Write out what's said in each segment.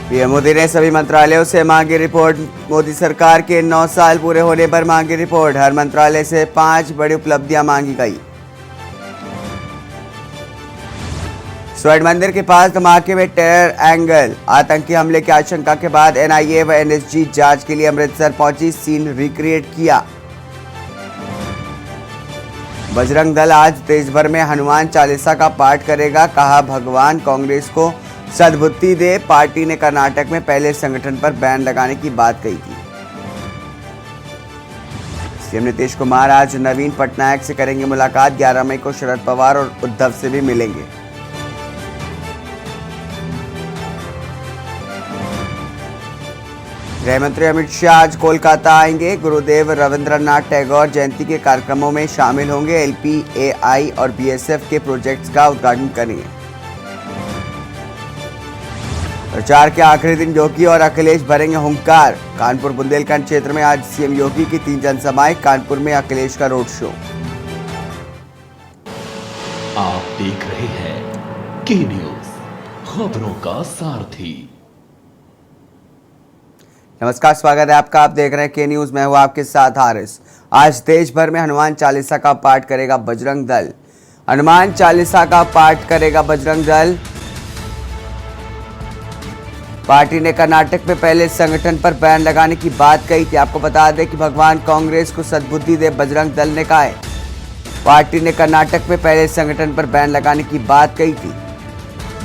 PM Modi ने सभी मंत्रालयों से मांगी रिपोर्ट। मोदी सरकार के 9 साल पूरे होने पर मांगी रिपोर्ट। हर मंत्रालय से 5 बड़ी उपलब्धियां मांगी गई। स्वर्ण मंदिर के पास धमाके में टेरर एंगल। आतंकी हमले की आशंका के बाद एनआईए व एनएसजी जांच के लिए अमृतसर पहुंची, सीन रिक्रिएट किया। बजरंग दल आज देश भर में हनुमान चालीसा का पाठ करेगा, कहा भगवान कांग्रेस को सद्बुद्धि दे। पार्टी ने कर्नाटक में पहले संगठन पर बैन लगाने की बात कही थी। सीएम नीतीश कुमार आज नवीन पटनायक से करेंगे मुलाकात। 11 मई को शरद पवार और उद्धव से भी मिलेंगे। गृह मंत्री अमित शाह आज कोलकाता आएंगे। गुरुदेव रविंद्रनाथ टैगोर जयंती के कार्यक्रमों में शामिल होंगे। एलपीएआई और बीएसएफ के प्रोजेक्ट्स का उद्घाटन करेंगे। प्रचार के आखिरी दिन योगी और अखिलेश भरेंगे हुंकार। कानपुर बुंदेलखंड क्षेत्र में आज सीएम योगी की 3 जनसभाएं। कानपुर में अखिलेश का रोड शो। आप देख रहे हैं के न्यूज, खबरों का सारथी। नमस्कार, स्वागत है आपका। आप देख रहे हैं के न्यूज। मैं हूं आपके साथ हारिस। आज देश भर में हनुमान चालीसा का पाठ करेगा बजरंग दल। हनुमान चालीसा का पाठ करेगा बजरंग दल। पार्टी ने कर्नाटक में पहले संगठन पर बैन लगाने की बात कही थी। आपको बता दें कि भगवान कांग्रेस को सद्बुद्धि दे, बजरंग दल ने कहा है। पार्टी ने कर्नाटक में पहले संगठन पर बैन लगाने की बात कही थी।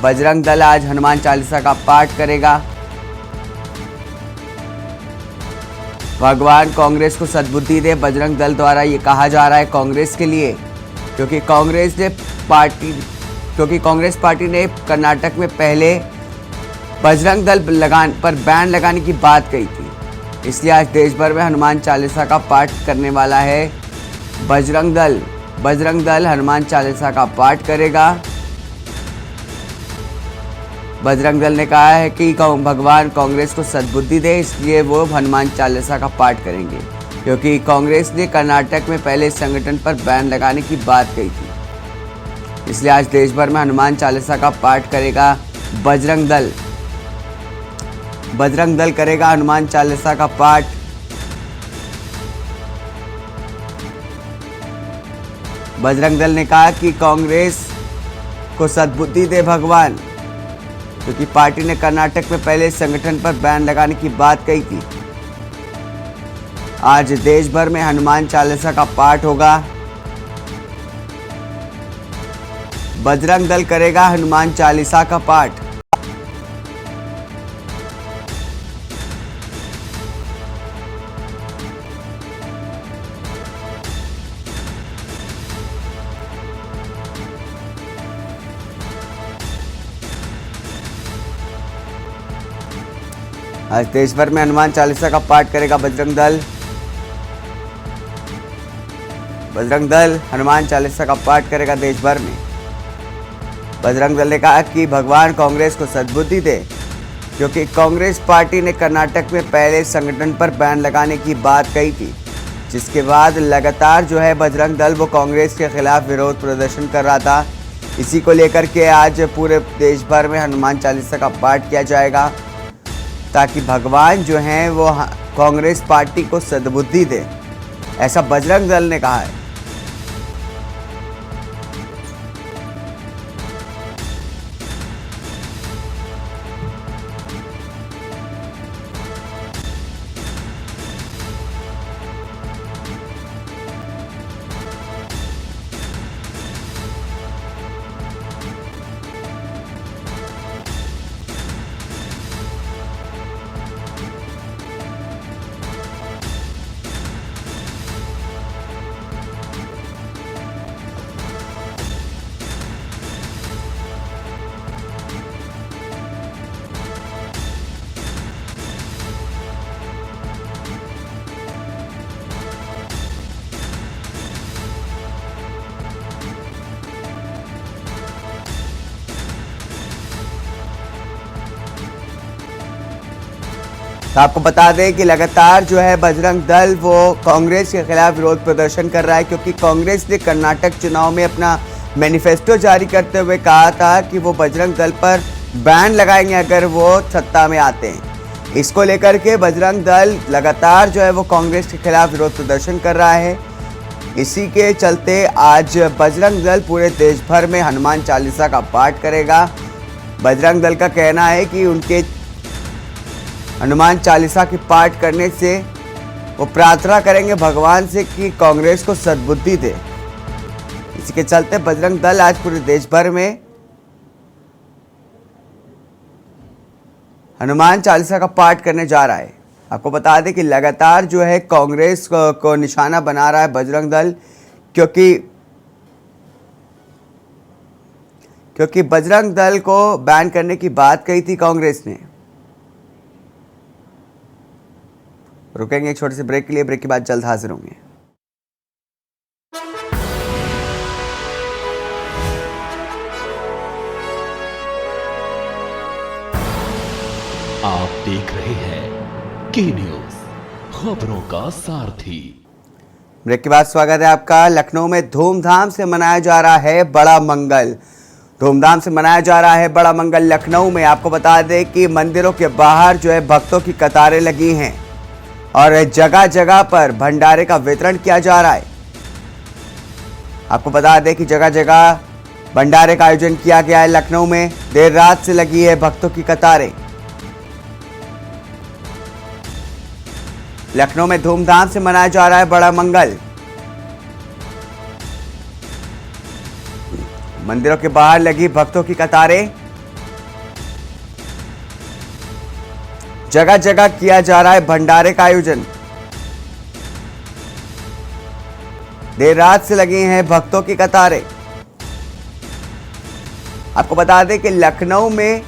बजरंग दल आज हनुमान चालीसा का पाठ करेगा। भगवान कांग्रेस को सद्बुद्धि दे, बजरंग दल द्वारा ये कहा जा रहा है कांग्रेस के लिए, क्योंकि कांग्रेस पार्टी ने कर्नाटक में पहले बजरंग दल पर बैन लगाने की बात कही थी। इसलिए आज देश भर में हनुमान चालीसा का पाठ करने वाला है बजरंग दल। बजरंग दल हनुमान चालीसा का पाठ करेगा। बजरंग दल ने कहा है कि भगवान कांग्रेस को सद्बुद्धि दे, इसलिए वो हनुमान चालीसा का पाठ करेंगे, क्योंकि कांग्रेस ने कर्नाटक में पहले संगठन पर बैन लगाने की बात कही थी। इसलिए आज देश भर में हनुमान चालीसा का पाठ करेगा बजरंग दल। बजरंग दल करेगा हनुमान चालीसा का पाठ। बजरंग दल ने कहा कि कांग्रेस को सद्बुद्धि दे भगवान, क्योंकि पार्टी ने कर्नाटक में पहले संगठन पर बैन लगाने की बात कही थी। आज देश भर में हनुमान चालीसा का पाठ होगा। बजरंग दल करेगा हनुमान चालीसा का पाठ। आज देश भर में हनुमान चालीसा का पाठ करेगा बजरंग दल। बजरंग दल हनुमान चालीसा का पाठ करेगा देश भर में। बजरंग दल ने कहा कि भगवान कांग्रेस को सद्बुद्धि दे, क्योंकि कांग्रेस पार्टी ने कर्नाटक में पहले संगठन पर बैन लगाने की बात कही थी, जिसके बाद लगातार जो है बजरंग दल वो कांग्रेस के खिलाफ विरोध प्रदर्शन कर रहा था। इसी को लेकर के आज पूरे देश भर में हनुमान चालीसा का पाठ किया जाएगा, ताकि भगवान जो हैं वो कांग्रेस पार्टी को सद्बुद्धि दे, ऐसा बजरंग दल ने कहा है। तो आपको बता दें कि लगातार जो है बजरंग दल वो कांग्रेस के खिलाफ विरोध प्रदर्शन कर रहा है, क्योंकि कांग्रेस ने कर्नाटक चुनाव में अपना मैनिफेस्टो जारी करते हुए कहा था कि वो बजरंग दल पर बैन लगाएंगे अगर वो सत्ता में आते हैं। इसको लेकर के बजरंग दल लगातार जो है वो कांग्रेस के खिलाफ विरोध प्रदर्शन कर रहा है। इसी के चलते आज बजरंग दल पूरे देश भर में हनुमान चालीसा का पाठ करेगा। बजरंग दल का कहना है कि उनके हनुमान चालीसा की पाठ करने से वो प्रार्थना करेंगे भगवान से कि कांग्रेस को सद्बुद्धि दे। इसी के चलते बजरंग दल आज पूरे देश भर में हनुमान चालीसा का पाठ करने जा रहा है। आपको बता दें कि लगातार जो है कांग्रेस को निशाना बना रहा है बजरंग दल, क्योंकि बजरंग दल को बैन करने की बात कही थी कांग्रेस ने। रुकेंगे एक छोटे से ब्रेक के लिए, ब्रेक के बाद जल्द हाजिर होंगे। आप देख रहे हैं के न्यूज, खबरों का सारथी। ब्रेक के बाद स्वागत है आपका। लखनऊ में धूमधाम से मनाया जा रहा है बड़ा मंगल। धूमधाम से मनाया जा रहा है बड़ा मंगल लखनऊ में। आपको बता दें कि मंदिरों के बाहर जो है भक्तों की कतारें लगी हैं और जगह जगह पर भंडारे का वितरण किया जा रहा है। आपको बता दें कि जगह जगह भंडारे का आयोजन किया गया है लखनऊ में। देर रात से लगी है भक्तों की कतारें। लखनऊ में धूमधाम से मनाया जा रहा है बड़ा मंगल। मंदिरों के बाहर लगी भक्तों की कतारें, जगह जगह किया जा रहा है भंडारे का आयोजन। देर रात से लगी हैं भक्तों की कतारें। आपको बता दें कि लखनऊ में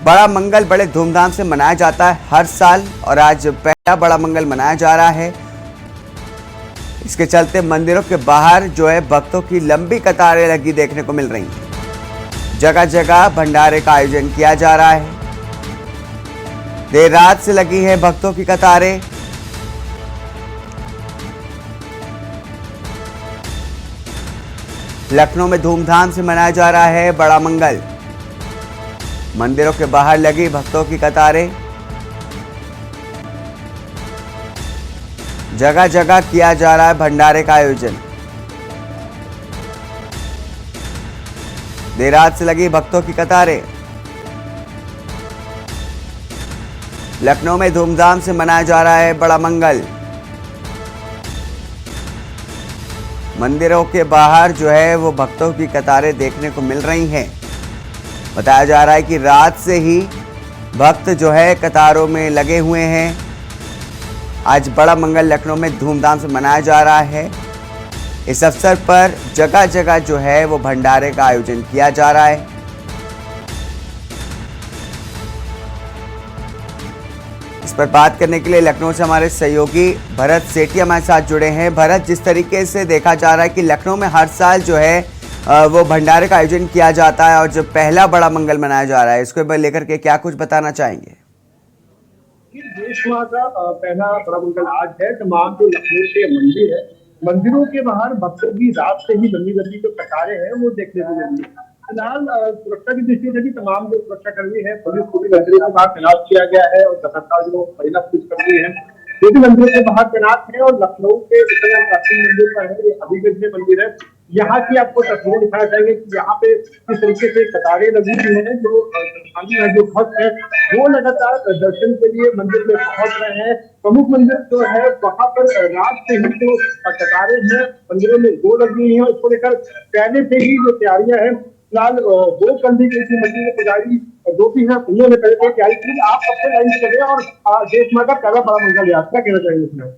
बड़ा मंगल बड़े धूमधाम से मनाया जाता है हर साल और आज पहला बड़ा मंगल मनाया जा रहा है। इसके चलते मंदिरों के बाहर जो है भक्तों की लंबी कतारें लगी देखने को मिल रही हैं। जगह जगह भंडारे का आयोजन किया जा रहा है। देर रात से लगी है भक्तों की कतारें। लखनऊ में धूमधाम से मनाया जा रहा है बड़ा मंगल। मंदिरों के बाहर लगी भक्तों की कतारें, जगह जगह किया जा रहा है भंडारे का आयोजन। देर रात से लगी भक्तों की कतारें। लखनऊ में धूमधाम से मनाया जा रहा है बड़ा मंगल। मंदिरों के बाहर जो है वो भक्तों की कतारें देखने को मिल रही हैं। बताया जा रहा है कि रात से ही भक्त जो है कतारों में लगे हुए हैं। आज बड़ा मंगल लखनऊ में धूमधाम से मनाया जा रहा है। इस अवसर पर जगह जगह जो है वो भंडारे का आयोजन किया जा रहा है। इस पर बात करने के लिए लखनऊ से हमारे सहयोगी भरत सेठी हमारे साथ जुड़े हैं। भरत, जिस तरीके से देखा जा रहा है कि लखनऊ में हर साल जो है वो भंडारे का आयोजन किया जाता है और जो पहला बड़ा मंगल मनाया जा रहा है, इसको लेकर के क्या कुछ बताना चाहेंगे? देश माँ का पहला बड़ा मंगल आज है। तमाम जो लखनऊ के मंदिर है, मंदिरों के बाहर भक्तों की रात से ही लंबी लंबी जो कतारें हैं वो देखने को मिल रही है। फिलहाल सुरक्षा की दृष्टि से भी तमाम जो सुरक्षाकर्मी है, पुलिस को भी मंदिरों के बाहर तैनात किया गया है और सतर्कता जो महिला पुलिसकर्मी है वो भी मंदिरों के बाहर तैनात है। और लखनऊ के प्राचीन मंदिर पर है, ये हबीबगंज में मंदिर है। यहाँ की आपको तस्वीरें दिखाना चाहेंगे कि यहाँ पे किस तरीके से कतारें लगी हुई है। जो भक्त है वो लगातार दर्शन के लिए मंदिर में पहुंच रहे हैं। प्रमुख मंदिर जो है वहां पर रात से ही जो कतारें हैं मंदिरों में वो लगी हुई है। उसको लेकर पहले से ही जो तैयारियां हैं, फिलहाल वो करने के लिए मंदिर के पुजारी जो भी है उन्होंने पहले से तैयारी की। आप सबसे लाइन चले और देश माँ का पहला बड़ा मंगल यात्रा कहना चाहेंगे इसमें?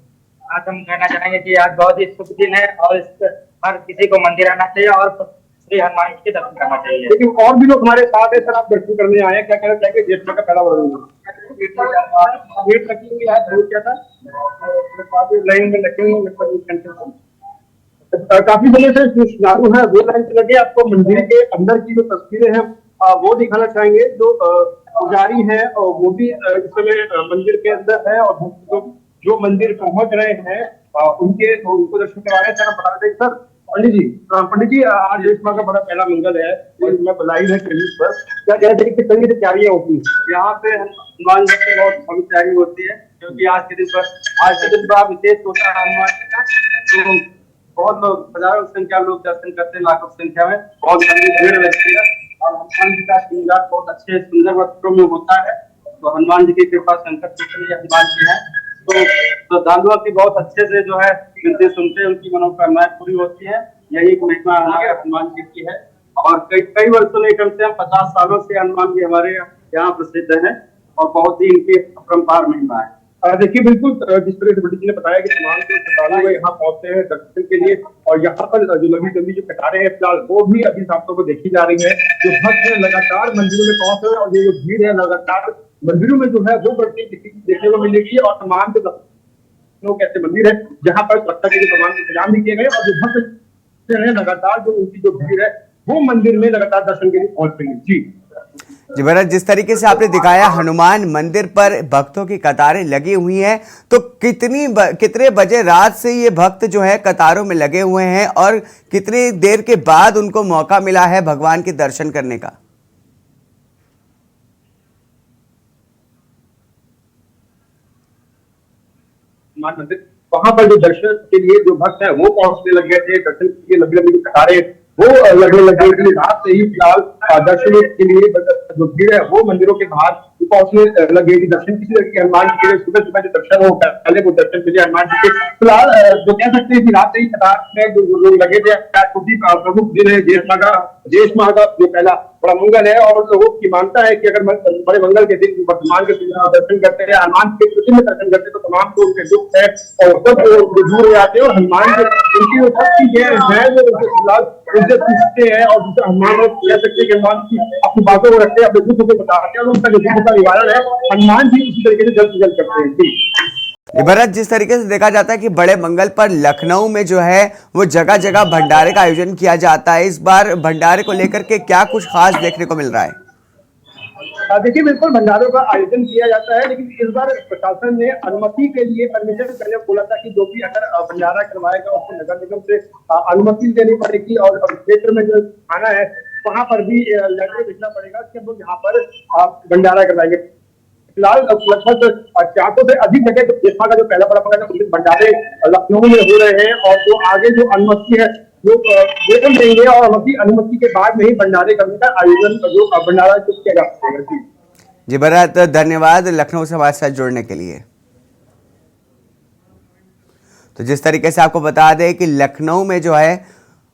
आज हम कहना चाहेंगे कि आज बहुत ही शुभ दिन है और हर किसी को मंदिर आना चाहिए और श्री हनुमान जी के दर्शन करना चाहिए। लेकिन और भी लोग हमारे साथ है सर, आप दर्शन करने आए हैं, क्या कहना चाहेंगे देश माँ का पहला बड़ा मंगल? वेट रखी हुई है, दूर क्या था लाइन में लगे हुए काफी समय से जो श्रद्धालु है वो लाइन से लगे। आपको मंदिर के अंदर की जो तस्वीरें हैं वो दिखाना चाहेंगे। जो पुजारी है वो भी इस समय मंदिर के अंदर है और जो मंदिर पहुंच रहे हैं उनको दर्शन करवा रहे हैं। सर बता दें सर, पंडित जी आज देश माँ का बड़ा पहला मंगल है, मैं बधाई है टेलीविजन पर। क्या कहते हैं, किस तरह की तैयारियां होती हैं यहाँ पे हनुमान जी की बहुत भव्य तैयारी होती है, क्योंकि आज के दिन बड़ा विशेष होता है हनुमान जी का। तो बहुत लोग, हजारों की संख्या में लोग दर्शन करते हैं, लाखों की संख्या में बहुत लंबी भीड़ लगती है। और हनुमान जी का श्रृंगार बहुत अच्छे सुंदर वस्त्रों में होता है। तो हनुमान जी की कृपा संकट के लिए हनुमान जी है। तो श्रद्धालुओं की बहुत अच्छे से जो है विनती सुनते हैं, उनकी मनोकामनाएं पूरी होती है। यही एक महिमा हनुमान जी की है। और कई वर्षों में, कम से कम 50 सालों से हनुमान जी हमारे यहाँ प्रसिद्ध है और बहुत ही इनकी अपरंपार महिमा है। देखिए, बिल्कुल जिस तरह से पंडित जी ने बताया कि तमाम श्रद्धालु यहाँ पहुंचते हैं दर्शन के लिए, और यहाँ पर जो लंबी जो कतारें हैं फिलहाल वो भी अभी साफ्तों को देखी जा रही है। जो भक्त है लगातार मंदिरों में पहुंच रहे हैं, और ये जो भीड़ है लगातार मंदिरों में जो है वो बढ़ती देखने को मिलेगी। और तमाम जो लोग ऐसे मंदिर है जहाँ पर सुरक्षा के तमाम इंतजाम भी किए गए, और जो भक्त है लगातार जो उनकी जो भीड़ है वो मंदिर में लगातार दर्शन के लिए पहुंच रही है। जी भरत, जिस तरीके से आपने दिखाया हनुमान मंदिर पर भक्तों की कतारें लगी हुई हैं, तो कितने बजे रात से ये भक्त जो है कतारों में लगे हुए हैं और कितनी देर के बाद उनको मौका मिला है भगवान के दर्शन करने का? मंदिर वहां पर जो दर्शन के लिए जो भक्त है वो पहुंचने लग गए थे। दर्शन के लिए लंबी लंबी कतारें वो लगने लग गई। रात से ही फिलहाल दर्शन के लिए जो भीड़ है वो मंदिरों के बाहर पहुंचने लग गई थी। दर्शन किसी तरह के हनुमान जी के सुबह सुबह जो दर्शन हो पहले वो दर्शन के लिए हनुमान जी के फिलहाल जो कह सकते हैं कि रात से ही कतार में जो लोग लगे थे। प्रमुख दिन है देश माँ का जो पहला बड़ा मंगल है, और लोगों की मानता है कि अगर बड़े मंगल के दिन वर्तमान के दर्शन करते हैं, हनुमान के कृष्ण में दर्शन करते हैं, तो तमाम को उनके दुख है और सब दूर हो जाते हैं। और हनुमान जी उनकी जो शक्ति है उनसे पूछते हैं, और हनुमान कह सकते हैं कि हनुमान की अपनी बातों को रखते हैं, अपने दुख को बताते हैं, और उनका जो दुख का निवारण है हनुमान जी इसी तरीके से जल्द से जल्द करते हैं। भरत, जिस तरीके से देखा जाता है कि बड़े मंगल पर लखनऊ में जो है वो जगह जगह भंडारे का आयोजन किया जाता है, इस बार भंडारे को लेकर के क्या कुछ खास देखने को मिल रहा है? देखिए, बिल्कुल भंडारों का आयोजन किया जाता है, लेकिन इस बार प्रशासन ने अनुमति के लिए परमिशन पहले बोला था कि जो भी अगर भंडारा करवाएगा उसको नगर निगम से अनुमति लेनी पड़ेगी, और क्षेत्र में जो थाना है वहां पर भी लेटर भेजना पड़ेगा कि हम लोग यहाँ पर भंडारा करवाएंगे। फिलहाल लगभग 400 से अधिक जगह देश का जो पहला बड़ा मंगल भंडारे लखनऊ में हो रहे हैं, और जो आगे जो अनुमति है वो वेतन देंगे, और अनुमति के बाद में ही भंडारे करने का आयोजन जो भंडारा किया जा सकेगा। जी भरत, धन्यवाद लखनऊ से हमारे साथ जुड़ने के लिए। तो जिस तरीके से आपको बता दें कि लखनऊ में जो है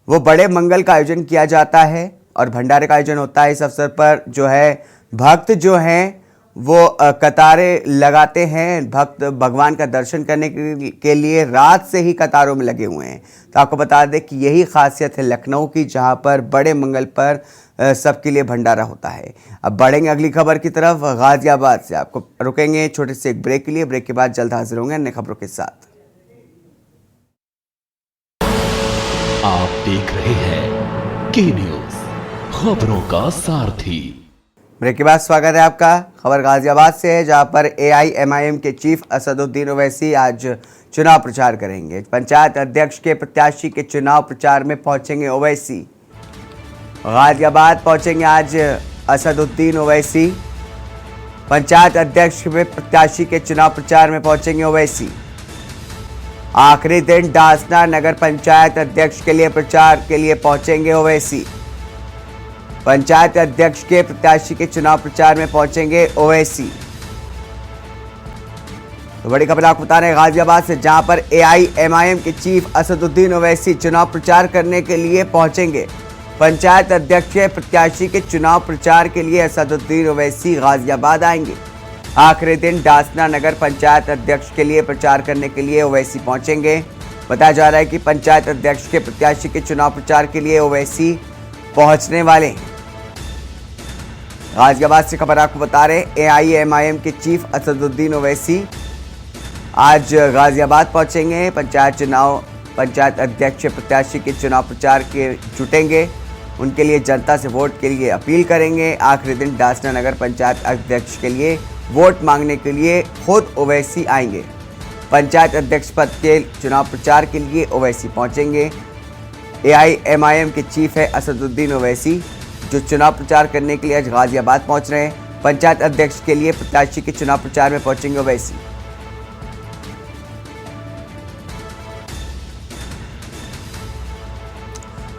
वो बड़े मंगल का आयोजन किया जाता है और भंडारे का आयोजन होता है। इस अवसर पर जो है भक्त जो हैं वो कतारें लगाते हैं, भक्त भगवान का दर्शन करने के लिए रात से ही कतारों में लगे हुए हैं। तो आपको बता दें कि यही खासियत है लखनऊ की, जहां पर बड़े मंगल पर सबके लिए भंडारा होता है। अब बढ़ेंगे अगली खबर की तरफ, गाजियाबाद से। आपको रुकेंगे छोटे से एक ब्रेक के लिए, ब्रेक के बाद जल्द हाजिर होंगे अन्य खबरों के साथ। आप देख रहे हैं के न्यूज, खबरों का सारथी। ब्रेक के बाद स्वागत है आपका। खबर गाजियाबाद से है, जहां पर AIMIM के चीफ असदुद्दीन ओवैसी आज चुनाव प्रचार करेंगे। पंचायत अध्यक्ष के प्रत्याशी के चुनाव प्रचार में पहुंचेंगे ओवैसी। गाजियाबाद पहुंचेंगे आज असदुद्दीन ओवैसी। पंचायत अध्यक्ष के प्रत्याशी के चुनाव प्रचार में पहुंचेंगे ओवैसी। आखिरी दिन डासना नगर पंचायत अध्यक्ष के लिए प्रचार के लिए पहुंचेंगे ओवैसी। पंचायत अध्यक्ष के प्रत्याशी के चुनाव प्रचार में पहुंचेंगे ओवैसी। तो बड़ी खबर आपको बता रहे हैं गाजियाबाद से, जहां पर AIMIM के चीफ असदुद्दीन ओवैसी चुनाव प्रचार करने के लिए पहुंचेंगे। पंचायत अध्यक्ष के प्रत्याशी के चुनाव प्रचार के लिए असदुद्दीन ओवैसी गाजियाबाद आएंगे। आखिरी दिन डासना नगर पंचायत अध्यक्ष के लिए प्रचार करने के लिए ओवैसी पहुंचेंगे। बताया जा रहा है कि पंचायत अध्यक्ष के प्रत्याशी के चुनाव प्रचार के लिए ओवैसी पहुंचने वाले हैं। गाजियाबाद से खबर आपको बता रहे हैं, AIMIM के चीफ असदुद्दीन ओवैसी आज गाजियाबाद पहुंचेंगे। पंचायत अध्यक्ष प्रत्याशी के चुनाव प्रचार के जुटेंगे, उनके लिए जनता से वोट के लिए अपील करेंगे। आखिरी दिन डासना नगर पंचायत अध्यक्ष के लिए वोट मांगने के लिए खुद ओवैसी आएंगे। पंचायत अध्यक्ष पद के चुनाव प्रचार के लिए ओवैसी पहुंचेंगे। एआईएमआईएम के चीफ है असदुद्दीन ओवैसी, जो चुनाव प्रचार करने के लिए आज गाजियाबाद पहुंच रहे हैं। पंचायत अध्यक्ष के लिए प्रत्याशी के चुनाव प्रचार में पहुंचेंगे ओवैसी।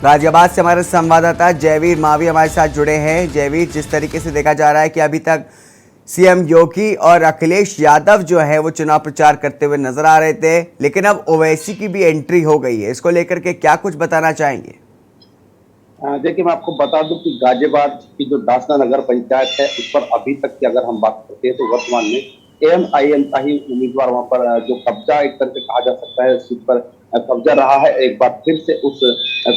गाजियाबाद से हमारे संवाददाता जयवीर मावी हमारे साथ जुड़े हैं। जयवीर, जिस तरीके से देखा जा रहा है कि अभी तक सीएम योगी और अखिलेश यादव जो है वो चुनाव प्रचार करते हुए नजर आ रहे थे, लेकिन अब ओवैसी की भी एंट्री हो गई है। इसको लेकर के क्या कुछ बताना चाहेंगे? देखिए, मैं आपको बता दूं कि गाजियाबाद की जो दासना नगर पंचायत है उस पर अभी तक की अगर हम बात करते हैं तो वर्तमान में एएमआईएम का ही उम्मीदवार वहां पर जो कब्जा एक तरह से कहा जा सकता है सीट पर कब्जा रहा है। एक बार फिर से उस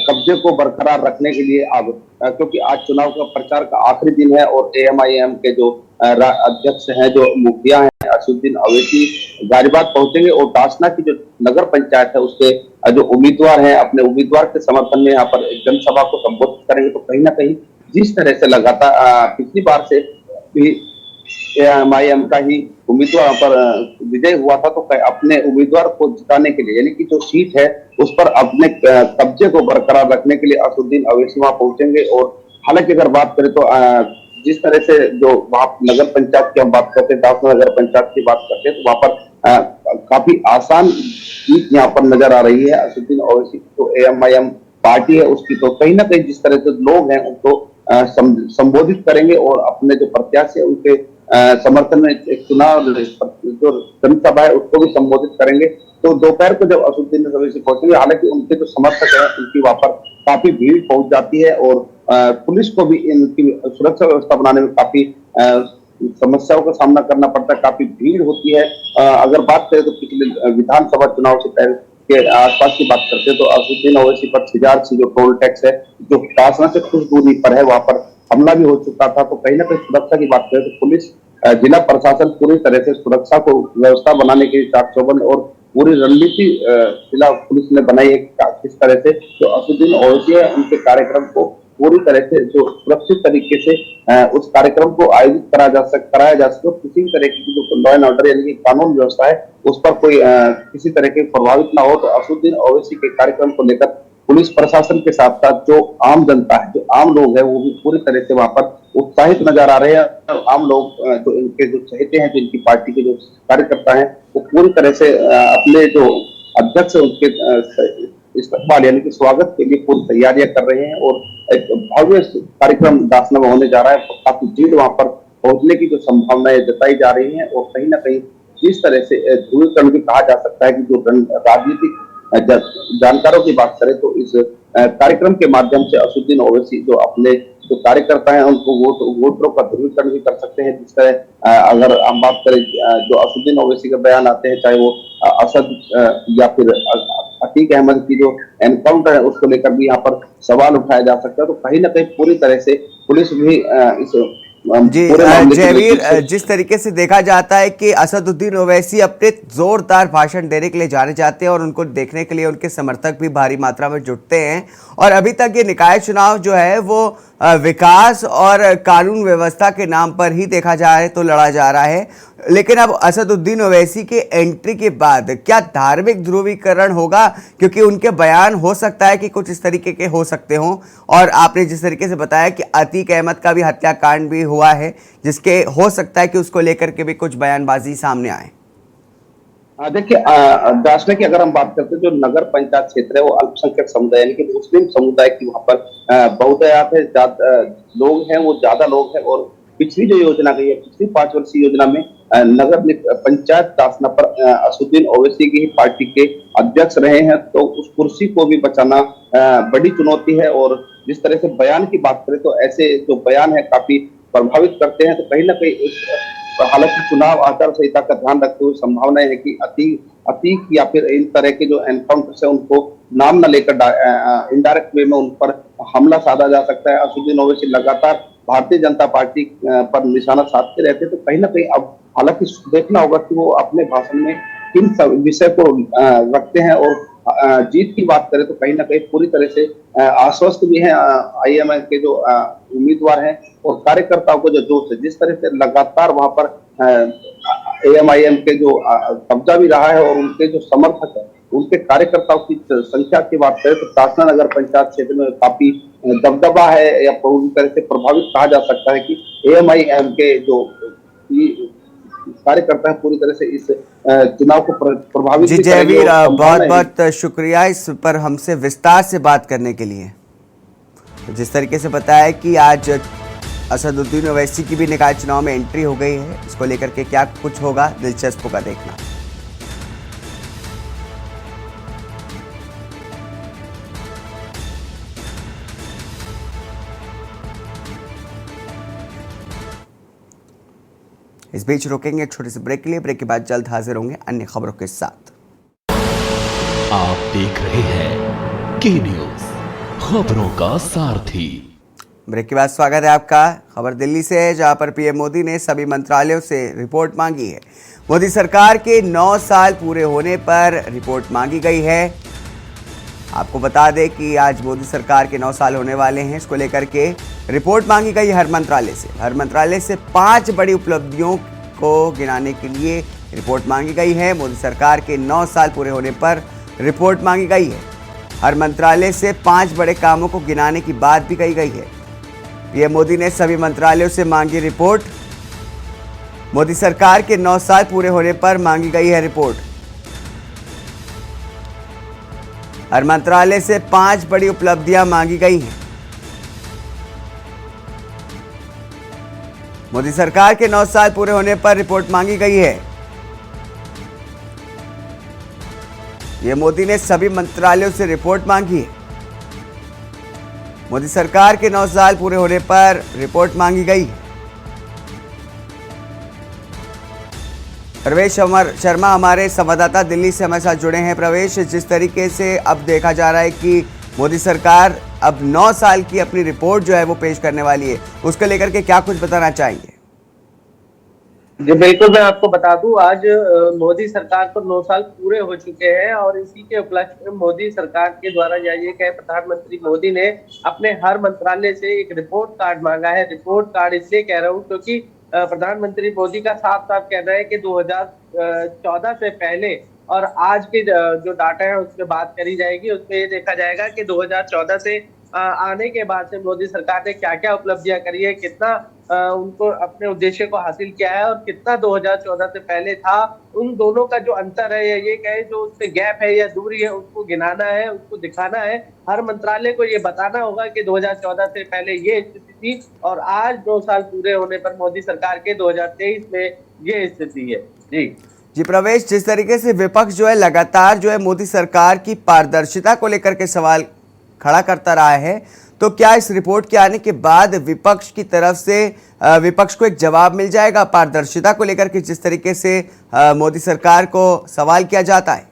कब्जे को बरकरार रखने के लिए अब क्योंकि आज चुनाव का प्रचार का आखिरी दिन है और एएमआईएम के जो अध्यक्ष हैं, जो मुखिया हैं असदुद्दीन ओवैसी गाजियाबाद पहुंचेंगे और दासना की जो नगर पंचायत है उसके जो उम्मीदवार हैं अपने उम्मीदवार के समर्थन में यहाँ पर जनसभा को संबोधित करेंगे। तो कहीं ना कहीं जिस तरह से लगातार पिछली बार से भी एएमआईएम का ही उम्मीदवार पर विजय हुआ था, तो अपने उम्मीदवार को जिताने के लिए यानी कि जो सीट है उस पर अपने कब्जे को बरकरार रखने के लिए असदुद्दीन ओवैसी वहां पहुंचेंगे। और हालांकि अगर बात करें तो जिस तरह से जो वहां नगर पंचायत की हम बात करते हैं, दासना नगर पंचायत की बात करते हैं, तो वहां पर काफी आसान जीत यहाँ पर नजर आ रही है असदुद्दीन ओवैसी। तो एएमआईएम पार्टी है उसकी, तो कहीं ना कहीं जिस तरह से लोग हैं उनको संबोधित करेंगे और अपने जो प्रत्याशी है उनके समर्थन में एक चुनाव जो जनसभा है उसको भी संबोधित करेंगे। तो दोपहर को जब असदुद्दीन ओवैसी पहुंचेंगे, हालांकि उनके जो समर्थक हैं उनकी वहां पर काफी भीड़ पहुंच जाती है और पुलिस को भी इनकी सुरक्षा व्यवस्था बनाने में काफी समस्याओं का सामना करना पड़ता है, काफी भीड़ होती है। अगर बात करें तो पिछले विधानसभा चुनाव से पहले के आसपास की बात करते हैं तो असदुद्दीन ओवैसी पर छिजार से जो टोल टैक्स है जो दासना से कुछ दूरी पर है वहां पर हमला भी हो चुका था। तो कहीं ना कहीं सुरक्षा की बात करें तो पुलिस जिला प्रशासन पूरी तरह से सुरक्षा को व्यवस्था बनाने के लिए चाक चौबंद और पूरी रणनीति जिला पुलिस ने बनाई है किस तरह से जो असदुद्दीन ओवैसी है उनके कार्यक्रम को पूरी तरह से जो सुरक्षित तरीके से उस कार्यक्रम को आयोजित कराया जा सके। किसी भी तरह की जो लॉ एंड ऑर्डर यानी कि कानून व्यवस्था है उस पर कोई किसी तरह के प्रभावित ना हो। तो असदुद्दीन ओवैसी के कार्यक्रम को लेकर पुलिस प्रशासन के साथ साथ जो आम जनता है, जो आम लोग हैं, वो भी पूरी तरह से वहां पर उत्साहित नजर आ रहे हैं। आम लोग जो इनके जो चहेते हैं, जो इनकी पार्टी के जो कार्यकर्ता हैं, वो पूरी तरह से अपने जो अध्यक्ष है उनके इस्तेमाल यानी कि स्वागत के लिए पूरी तैयारियां कर रहे हैं और एक भव्य कार्यक्रम दासना में होने जा रहा है। काफी भीड़ वहां पर पहुंचने की जो संभावनाएं जताई जा रही हैं और कहीं ना कहीं जिस तरह से ध्रुवीकरण भी कहा जा सकता है कि जो राजनीतिक जानकारों की बात करें तो इस कार्यक्रम के माध्यम से असदुद्दीन ओवैसी जो अपने जो कार्यकर्ता हैं उनको वोटरों का ध्रुवीकरण भी कर सकते हैं। जिस तरह अगर हम बात करें जो असदुद्दीन ओवैसी के बयान आते हैं, चाहे वो असद या फिर अतीक अहमद की जो एनकाउंटर है उसको लेकर भी यहाँ पर सवाल उठाया जा सकता है। तो कहीं ना कहीं पूरी तरह से पुलिस भी इस जी जयवीर, जिस तरीके से देखा जाता है कि असदुद्दीन ओवैसी अपने जोरदार भाषण देने के लिए जाने जाते हैं और उनको देखने के लिए उनके समर्थक भी भारी मात्रा में जुटते हैं और अभी तक ये निकाय चुनाव जो है वो विकास और कानून व्यवस्था के नाम पर ही देखा जाए तो लड़ा जा रहा है। लेकिन अब असदुद्दीन ओवैसी के एंट्री के बाद क्या धार्मिक ध्रुवीकरण होगा? क्योंकि उनके बयान हो सकता है कि कुछ इस तरीके के हो सकते हों और आपने जिस तरीके से बताया कि अतीक अहमद का भी हत्याकांड भी हुआ है जिसके हो सकता है कि उसको लेकर के भी कुछ बयानबाजी सामने आए। देखिए, दासना की अगर हम बात करते हैं जो नगर पंचायत क्षेत्र है वो अल्पसंख्यक समुदाय यानी कि मुस्लिम समुदाय की वहां पर बहुतायत है, लोग हैं, वो ज्यादा लोग हैं। और पिछली जो योजना गई है, पिछली 5 वर्षीय योजना में नगर पंचायत दासना पर असदुद्दीन ओवैसी की ही पार्टी के अध्यक्ष रहे हैं, तो उस कुर्सी को भी बचाना बड़ी चुनौती है। और जिस तरह से बयान की बात करें तो ऐसे जो बयान है काफी प्रभावित करते हैं। तो कहीं ना कहीं हालांकि चुनाव आचार संहिता का ध्यान रखते हुए संभावनाएं है कि अतीक या फिर इन तरह के जो एनकाउंटर है उनको नाम न लेकर इनडायरेक्ट वे में उन पर हमला साधा जा सकता है। असदुद्दीन ओवैसी लगातार भारतीय जनता पार्टी पर निशाना साधते रहते, तो कहीं ना कहीं अब हालांकि देखना होगा कि वो अपने भाषण में किन विषय को रखते हैं। और जीत की बात करें तो कहीं ना कहीं पूरी तरह से आश्वस्त भी है आईएमआई के जो उम्मीदवार हैं और कार्यकर्ताओं को जो जोश है, जिस तरह से लगातार वहां पर एएमआईएम के जो कब्जा भी रहा है और उनके जो समर्थक है उनके कार्यकर्ताओं की संख्या की बात करें तो दासना नगर पंचायत क्षेत्र में काफी दबदबा है या पूरी तरह से प्रभावित कहा जा सकता है कि एएमआईएम के जो कार्यकर्ता है पूरी तरह से इस चुनाव को प्रभावित जी भी करेंगे। जयवीर, और बहुत संभावना है बहुत शुक्रिया इस पर हमसे विस्तार से बात करने के लिए। जिस तरीके से बताया कि आज असदुद्दीन ओवैसी की भी निकाय चुनाव में एंट्री हो गई है, इसको लेकर के क्या कुछ होगा दिलचस्प होगा देखना। इस बीच रोकेंगे एक छोटे से ब्रेक के लिए। ब्रेक के बाद जल्द हाजिर होंगे अन्य खबरों के साथ। आप देख रहे हैं के न्यूज, खबरों का सारथी। ब्रेक के बाद स्वागत है आपका। खबर दिल्ली से है, जहां पर पीएम मोदी ने सभी मंत्रालयों से रिपोर्ट मांगी है। मोदी सरकार के 9 साल पूरे होने पर रिपोर्ट मांगी गई है। आपको बता दें कि आज मोदी सरकार के 9 साल होने वाले हैं, इसको लेकर के रिपोर्ट मांगी गई हर मंत्रालय से। हर मंत्रालय से 5 बड़ी उपलब्धियों को गिनाने के लिए रिपोर्ट मांगी गई है। मोदी सरकार के 9 साल पूरे होने पर रिपोर्ट मांगी गई है। हर मंत्रालय से 5 बड़े कामों को गिनाने की बात भी कही गई है। पीएम मोदी ने सभी मंत्रालयों से मांगी रिपोर्ट। मोदी सरकार के 9 साल पूरे होने पर मांगी गई है रिपोर्ट। हर मंत्रालय से 5 बड़ी उपलब्धियां मांगी गई हैं। मोदी सरकार के 9 साल पूरे होने पर रिपोर्ट मांगी गई है। ये मोदी ने सभी मंत्रालयों से रिपोर्ट मांगी है। मोदी सरकार के 9 साल पूरे होने पर रिपोर्ट मांगी गई है। प्रवेश शर्मा हमारे संवाददाता दिल्ली से हमारे साथ जुड़े हैं। प्रवेश, जिस तरीके से अब देखा जा रहा है कि मोदी सरकार अब 9 साल की अपनी रिपोर्ट जो है वो पेश करने वाली है, उसको लेकर के क्या कुछ बताना चाहेंगे? जी बिल्कुल, मैं आपको बता दूं, आज मोदी सरकार को 9 साल पूरे हो चुके हैं और इसी के उपलक्ष्य में मोदी सरकार के द्वारा ये कहे प्रधानमंत्री मोदी ने अपने हर मंत्रालय से एक रिपोर्ट कार्ड मांगा है। रिपोर्ट कार्ड इसलिए कह रहा हूं क्योंकि प्रधानमंत्री मोदी का साफ साफ कहना है कि 2014 से पहले और आज के जो डाटा है उस पर बात करी जाएगी। उसमें ये देखा जाएगा कि 2014 से आने के बाद से मोदी सरकार ने क्या क्या उपलब्धियां करी है, कितना उनको अपने उद्देश्य को हासिल किया है और कितना 2014 से पहले था। उन दोनों का जो अंतर है या ये कहे जो उससे गैप है या दूरी है, उसको गिनाना है, उसको दिखाना है। हर मंत्रालय को ये बताना होगा कि 2014 से पहले ये स्थिति थी और आज 9 साल पूरे होने पर मोदी सरकार के 2023 में ये स्थिति है। जी प्रवेश, जिस तरीके से विपक्ष जो है लगातार जो है मोदी सरकार की पारदर्शिता को लेकर के सवाल खड़ा करता रहा है, तो क्या इस रिपोर्ट के आने के बाद विपक्ष की तरफ से विपक्ष को एक जवाब मिल जाएगा पारदर्शिता को लेकर के, जिस तरीके से मोदी सरकार को सवाल किया जाता है?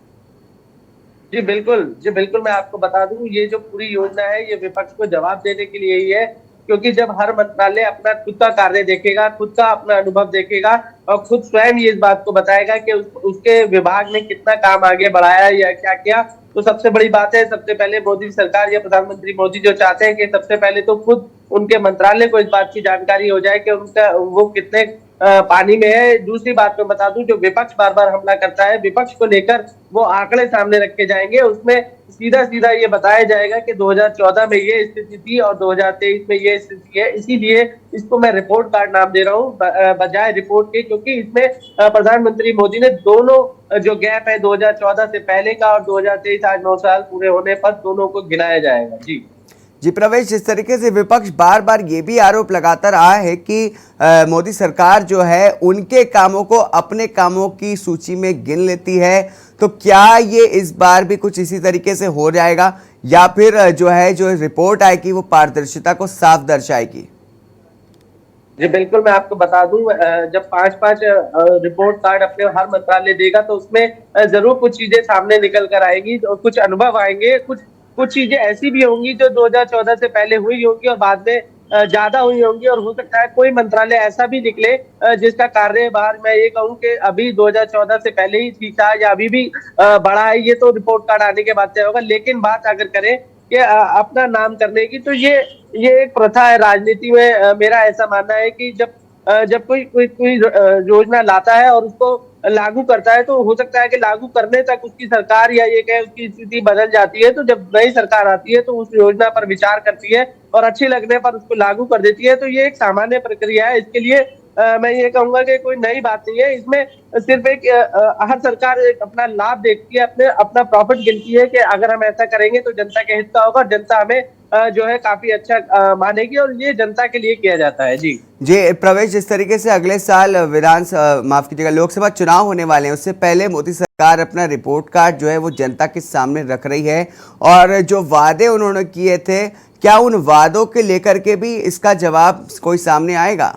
जी बिल्कुल, मैं आपको बता दूं, ये जो पूरी योजना है ये विपक्ष को जवाब देने के लिए ही है, क्योंकि जब हर मंत्रालय अपना खुद का कार्य देखेगा, खुद का अपना अनुभव देखेगा और खुद स्वयं ये इस बात को बताएगा कि उसके विभाग ने कितना काम आगे बढ़ाया या क्या किया, तो सबसे बड़ी बात है, सबसे पहले मोदी सरकार या प्रधानमंत्री मोदी जो चाहते हैं कि सबसे पहले तो खुद उनके मंत्रालय को इस बात की जानकारी हो जाए कि वो कितने पानी में है। दूसरी बात मैं बता दूं, जो विपक्ष बार बार हमला करता है, विपक्ष को लेकर वो आंकड़े सामने रखे जाएंगे, उसमें सीधा ये बताया जाएगा कि 2014 में ये स्थिति थी और 2023 में ये स्थिति है। इसीलिए इसको मैं रिपोर्ट कार्ड नाम दे रहा हूँ बजाय रिपोर्ट के, क्योंकि इसमें प्रधानमंत्री मोदी ने दोनों जो गैप है 2014 से पहले का और 2023 आज 9 साल पूरे होने पर दोनों को गिनाया जाएगा। जी प्रवेश, जिस तरीके से विपक्ष बार बार ये भी आरोप लगाता रहा है कि मोदी सरकार जो है उनके कामों को अपने कामों की सूची में गिन लेती है, तो क्या ये इस बार भी कुछ इसी तरीके से हो जाएगा या फिर जो रिपोर्ट आएगी वो पारदर्शिता को साफ दर्शाएगी? जी बिल्कुल, मैं आपको बता दूं, जब 5-5 रिपोर्ट कार्ड अपने हर मंत्रालय देगा तो उसमें जरूर कुछ चीजें सामने निकल कर आएंगी, कुछ अनुभव आएंगे, कुछ चीजें ऐसी भी होंगी जो 2014 से पहले हुई होंगी और बाद में ज्यादा हुई होंगी, और हो सकता है कोई मंत्रालय ऐसा भी निकले जिसका कार्यभार मैं ये कहूं कि अभी 2014 से पहले ही ठीक था या अभी भी बड़ा है। ये तो रिपोर्ट कार्ड आने के बाद तय होगा। लेकिन बात अगर करें कि अपना नाम करने की, तो ये एक प्रथा है राजनीति में। मेरा ऐसा मानना है कि जब कोई योजना लाता है और उसको लागू करता है तो हो सकता है कि लागू करने तक उसकी सरकार या ये कहे उसकी स्थिति बदल जाती है। तो जब नई सरकार आती है तो उस योजना पर विचार करती है और अच्छी लगने पर उसको लागू कर देती है। तो ये एक सामान्य प्रक्रिया है। इसके लिए मैं ये कहूंगा कि कोई नई बात नहीं है इसमें। सिर्फ एक हर सरकार एक अपना लाभ देखती है, अपना प्रॉफिट गिनती है कि अगर हम ऐसा करेंगे तो जनता के हित का होगा और जनता हमें जो है काफी अच्छा मानेगी और ये जनता के लिए किया जाता है। जी प्रवेश, जिस तरीके से अगले साल माफ कीजिएगा लोकसभा चुनाव होने वाले हैं, उससे पहले मोदी सरकार अपना रिपोर्ट कार्ड जो है वो जनता के सामने रख रही है और जो वादे उन्होंने किए थे, क्या उन वादों के लेकर के भी इसका जवाब कोई सामने आएगा?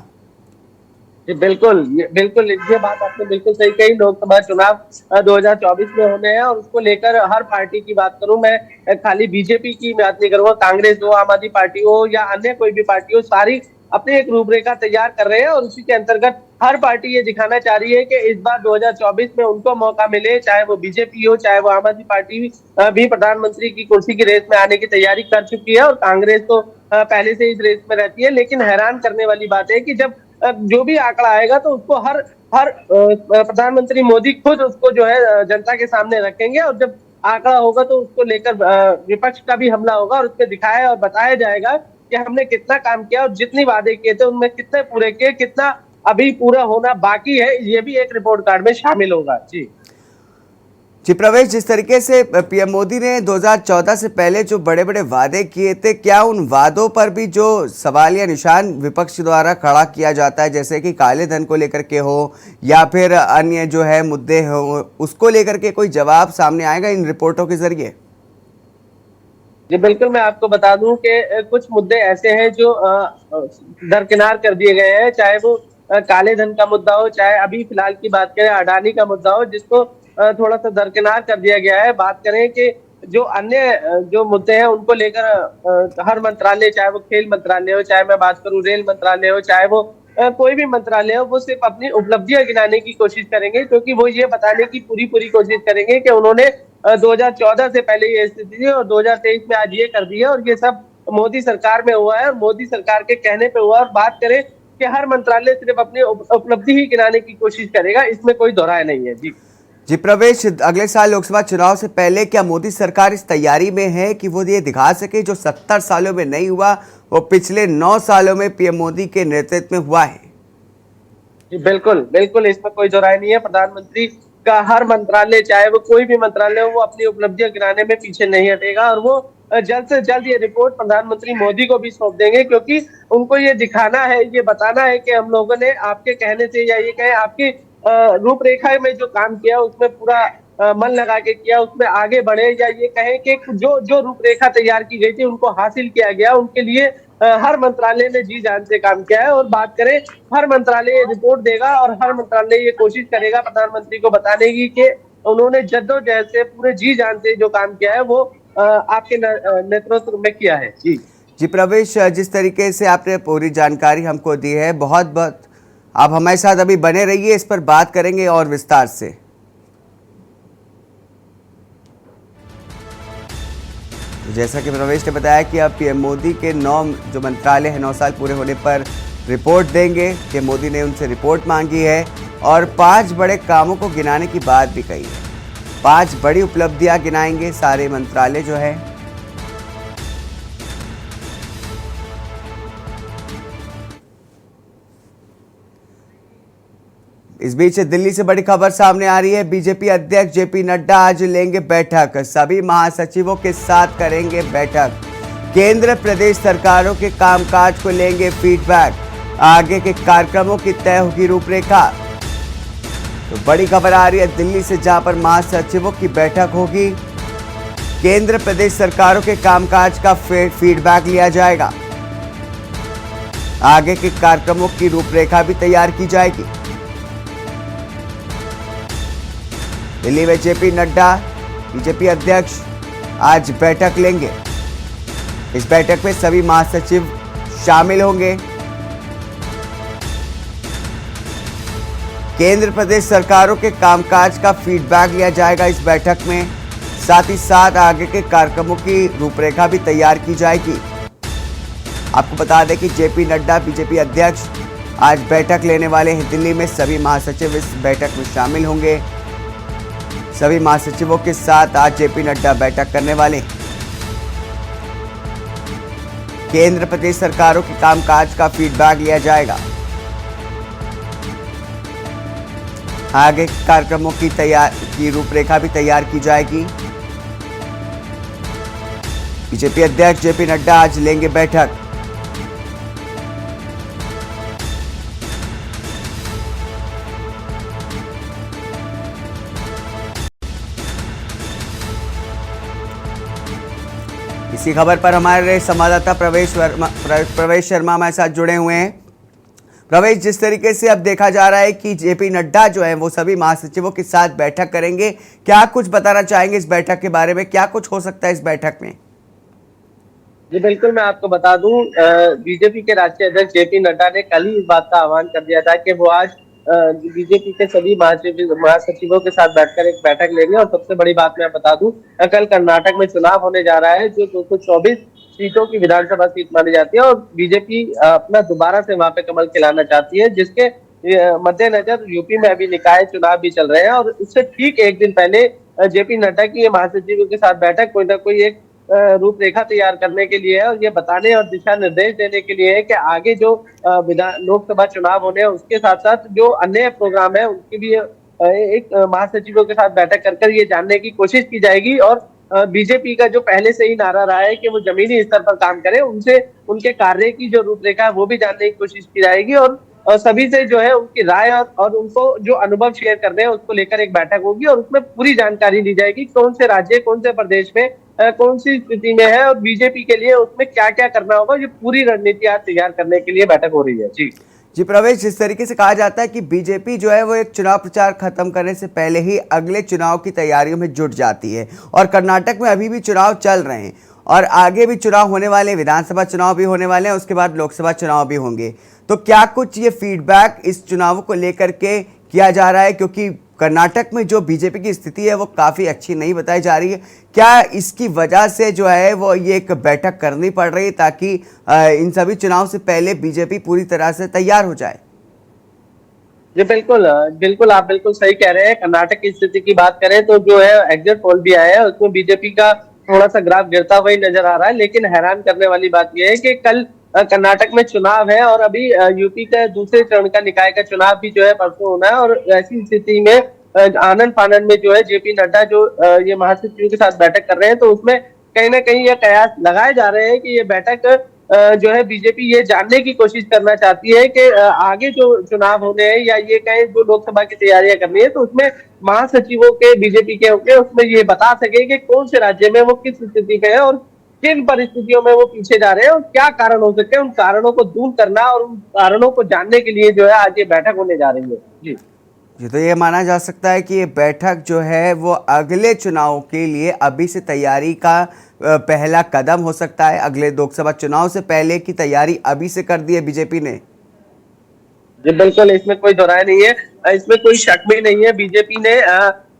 बिल्कुल ये बात आपने बिल्कुल सही कही। लोकसभा चुनाव 2024 में होने हैं और उसको लेकर हर पार्टी की बात करूं, मैं खाली बीजेपी की बात नहीं करूंगा, कांग्रेस हो, आम आदमी पार्टी हो या अन्य कोई भी पार्टी हो, सारी अपनी एक रूपरेखा तैयार कर रहे हैं और उसी के अंतर्गत हर पार्टी ये दिखाना चाह रही है कि इस बार 2024 में उनको मौका मिले, चाहे वो बीजेपी हो चाहे वो आम आदमी पार्टी भी प्रधानमंत्री की कुर्सी की रेस में आने की तैयारी कर चुकी है और कांग्रेस तो पहले से इस रेस में रहती है। लेकिन हैरान करने वाली बात है कि जब जो भी आंकड़ा आएगा तो उसको हर प्रधानमंत्री मोदी खुद उसको जो है जनता के सामने रखेंगे और जब आंकड़ा होगा तो उसको लेकर विपक्ष का भी हमला होगा और उसपे दिखाया और बताया जाएगा कि हमने कितना काम किया और जितने वादे किए थे उनमें कितने पूरे किए, कितना अभी पूरा होना बाकी है, ये भी एक रिपोर्ट कार्ड में शामिल होगा। जी प्रवेश, जिस तरीके से पीएम मोदी ने 2014 से पहले जो बड़े बड़े वादे किए थे, क्या उन वादों पर भी जो सवाल या निशान विपक्ष द्वारा खड़ा किया जाता है, जैसे कि काले धन को लेकर के हो या फिर अन्य जो है मुद्दे हो, उसको लेकर के कोई जवाब सामने आएगा इन रिपोर्टों के जरिए? जी बिल्कुल, मैं आपको बता दूं कि कुछ मुद्दे ऐसे हैं जो दरकिनार कर दिए गए हैं, चाहे वो काले धन का मुद्दा हो, चाहे अभी फिलहाल की बात करें अडानी का मुद्दा हो, जिसको थोड़ा सा दरकिनार कर दिया गया है। बात करें कि जो अन्य जो मुद्दे हैं उनको लेकर हर मंत्रालय, चाहे वो खेल मंत्रालय हो, चाहे मैं बात करूं रेल मंत्रालय हो, चाहे वो कोई भी मंत्रालय हो, वो सिर्फ अपनी उपलब्धियां गिनाने की कोशिश करेंगे, क्योंकि वो ये बताने की पूरी कोशिश करेंगे कि उन्होंने 2014 से पहले ये स्थिति थी और 2023 में आज ये कर दी है और ये सब मोदी सरकार में हुआ है और मोदी सरकार के कहने पे हुआ है। और बात करें कि हर मंत्रालय सिर्फ अपनी उपलब्धि ही गिनाने की कोशिश करेगा, इसमें कोई दोहराए नहीं है। जी प्रवेश, अगले साल लोकसभा चुनाव से पहले क्या मोदी सरकार इस तैयारी में है कि वो ये दिखा सके जो 70 सालों में नहीं हुआ वो पिछले 9 सालों में पीएम मोदी के नेतृत्व में हुआ है? जी बिल्कुल इसमें कोई दोहराई नहीं है। प्रधानमंत्री का हर मंत्रालय, चाहे वो कोई भी मंत्रालय हो, वो अपनी उपलब्धियां गिनाने में पीछे नहीं हटेगा और वो जल्द से जल्द ये रिपोर्ट प्रधानमंत्री मोदी को भी सौंप देंगे, क्योंकि उनको ये दिखाना है, ये बताना है कि हम लोगों ने आपके कहने से या ये कहें आपकी रूपरेखा में जो काम किया उसमें पूरा मन लगा के किया, उसमें आगे बढ़े, या ये कहें कि जो रूपरेखा तैयार की गई थी उनको हासिल किया गया, उनके लिए हर मंत्रालय ने जी जान से काम किया है। और बात करें, हर मंत्रालय ये रिपोर्ट देगा और हर मंत्रालय ये कोशिश करेगा प्रधानमंत्री को बताने की कि उन्होंने जद्दोजहद से पूरे जी जान से जो काम किया है वो आपके नेतृत्व में किया है। जी प्रवेश, जिस तरीके से आपने पूरी जानकारी हमको दी है, बहुत बहुत आप हमारे साथ अभी बने रहिए, इस पर बात करेंगे और विस्तार से। जैसा कि प्रवेश ने बताया कि अब पीएम मोदी के 9 जो मंत्रालय है 9 साल पूरे होने पर रिपोर्ट देंगे कि मोदी ने उनसे रिपोर्ट मांगी है और 5 बड़े कामों को गिनाने की बात भी कही है। 5 बड़ी उपलब्धियां गिनाएंगे सारे मंत्रालय जो है। इस बीच दिल्ली से बड़ी खबर सामने आ रही है। बीजेपी अध्यक्ष जेपी नड्डा आज लेंगे बैठक, सभी महासचिवों के साथ करेंगे बैठक, केंद्र प्रदेश सरकारों के कामकाज को लेंगे फीडबैक, आगे के कार्यक्रमों की तय होगी रूपरेखा। तो बड़ी खबर आ रही है दिल्ली से, जहां पर महासचिवों की बैठक होगी, केंद्र प्रदेश सरकारों के कामकाज का फीडबैक लिया जाएगा, आगे के कार्यक्रमों की रूपरेखा भी तैयार की जाएगी। दिल्ली में जेपी नड्डा बीजेपी अध्यक्ष आज बैठक लेंगे। इस बैठक में सभी महासचिव शामिल होंगे। केंद्र प्रदेश सरकारों के कामकाज का फीडबैक लिया जाएगा इस बैठक में, साथ ही साथ आगे के कार्यक्रमों की रूपरेखा भी तैयार की जाएगी। आपको बता दें कि जेपी नड्डा बीजेपी अध्यक्ष आज बैठक लेने वाले हैं दिल्ली में। सभी महासचिव इस बैठक में शामिल होंगे। सभी महासचिवों के साथ आज जेपी नड्डा बैठक करने वाले हैं। केंद्र प्रदेश सरकारों के कामकाज का फीडबैक लिया जाएगा। आगे कार्यक्रमों की रूपरेखा भी तैयार की जाएगी। बीजेपी अध्यक्ष जेपी नड्डा आज लेंगे बैठक। इसी खबर पर हमारे संवाददाता प्रवेश शर्मा हमारे साथ जुड़े हुए हैं। प्रवेश, जिस तरीके से अब देखा जा रहा है कि जेपी नड्डा जो है वो सभी महासचिवों के साथ बैठक करेंगे, क्या कुछ बताना चाहेंगे इस बैठक के बारे में? क्या कुछ हो सकता है इस बैठक में? जी बिल्कुल, मैं आपको बता दूं, बीजेपी के राष्ट्रीय अध्यक्ष जेपी नड्डा ने कल ही इस बात का आह्वान कर दिया था कि वो आज बीजेपी के सभी महासचिवों के साथ बैठकर एक बैठक लेंगे। और सबसे बड़ी बात मैं बता दूं, कल कर्नाटक में चुनाव होने जा रहा है जो 224 सीटों की विधानसभा सीट मानी जाती है और बीजेपी अपना दोबारा से वहां पे कमल खिलाना चाहती है, जिसके मद्देनजर यूपी में अभी निकाय चुनाव भी चल रहे हैं। और उससे ठीक एक दिन पहले जेपी नड्डा की ये महासचिवों के साथ बैठक कोई ना कोई एक रूपरेखा तैयार करने के लिए है और ये बताने और दिशा निर्देश देने के लिए है कि आगे जो लोकसभा चुनाव होने हैं उसके साथ साथ जो अन्य प्रोग्राम है उनकी भी एक महासचिवों के साथ बैठक कर ये जानने की कोशिश की जाएगी। और बीजेपी का जो पहले से ही नारा रहा है कि वो जमीनी स्तर पर काम करे, उनसे उनके कार्य की जो रूपरेखा है वो भी जानने की कोशिश की जाएगी। और सभी से जो है उनकी राय और उनको जो अनुभव शेयर करने हैं उसको लेकर एक बैठक होगी और उसमें पूरी जानकारी दी जाएगी कौन से राज्य कौन से प्रदेश में कौन सी स्थिति में है और बीजेपी के लिए उसमें क्या क्या करना होगा। ये पूरी रणनीति आज तैयार करने के लिए बैठक हो रही है। जी प्रवेश, जिस तरीके से कहा जाता है कि बीजेपी जो है वो एक चुनाव प्रचार खत्म करने से पहले ही अगले चुनाव की तैयारियों में जुट जाती है और कर्नाटक में अभी भी चुनाव चल रहे हैं और आगे भी चुनाव होने वाले, विधानसभा चुनाव भी होने वाले हैं, उसके बाद लोकसभा चुनाव भी होंगे। तो क्या कुछ ये फीडबैक इस चुनाव को लेकर के किया जा रहा है? क्योंकि कर्नाटक में जो बीजेपी की स्थिति है वो काफ़ी अच्छी नहीं बताई जा रही है। क्या इसकी वजह से जो है वो ये एक बैठक करनी पड़ रही है ताकि इन सभी चुनाव से पहले बीजेपी पूरी तरह से तैयार हो जाए? जी बिल्कुल, आप बिल्कुल सही कह रहे हैं। कर्नाटक की स्थिति की बात करें तो जो है एग्जिट पोल भी आया है, उसमें बीजेपी का थोड़ा सा ग्राफ गिरता हुआ ही नजर आ रहा है। लेकिन हैरान करने वाली बात यह है कि कल कर्नाटक में चुनाव है और अभी यूपी का दूसरे चरण का निकाय का चुनाव भी जो है परसों होना है। और ऐसी स्थिति में आनंद फानंद में जो है जेपी नड्डा जो ये महासचिवों के साथ बैठक कर रहे हैं, तो उसमें कहीं ना कहीं ये कयास लगाए जा रहे हैं कि ये बैठक जो है बीजेपी ये जानने की कोशिश करना चाहती है कि आगे जो चुनाव होने हैं या ये कहें जो लोकसभा की तैयारियां करनी है तो उसमें महासचिवों के बीजेपी के होंगे, उसमें ये बता सके कि कौन से राज्य में वो किस स्थिति पे है और किन परिस्थितियों में वो पीछे जा रहे हैं और क्या कारण हो सकते हैं। उन कारणों को दूर करना और उन कारणों को जानने के लिए जो है आज ये बैठक होने जा रही है। जी तो ये माना जा सकता है कि ये बैठक जो है वो अगले चुनाव के लिए अभी से तैयारी का पहला कदम हो सकता है। अगले लोकसभा चुनाव से पहले की तैयारी अभी से कर दी है बीजेपी ने। जी बिल्कुल, इसमें कोई दोहराय नहीं है, इसमें कोई शक भी नहीं है। बीजेपी ने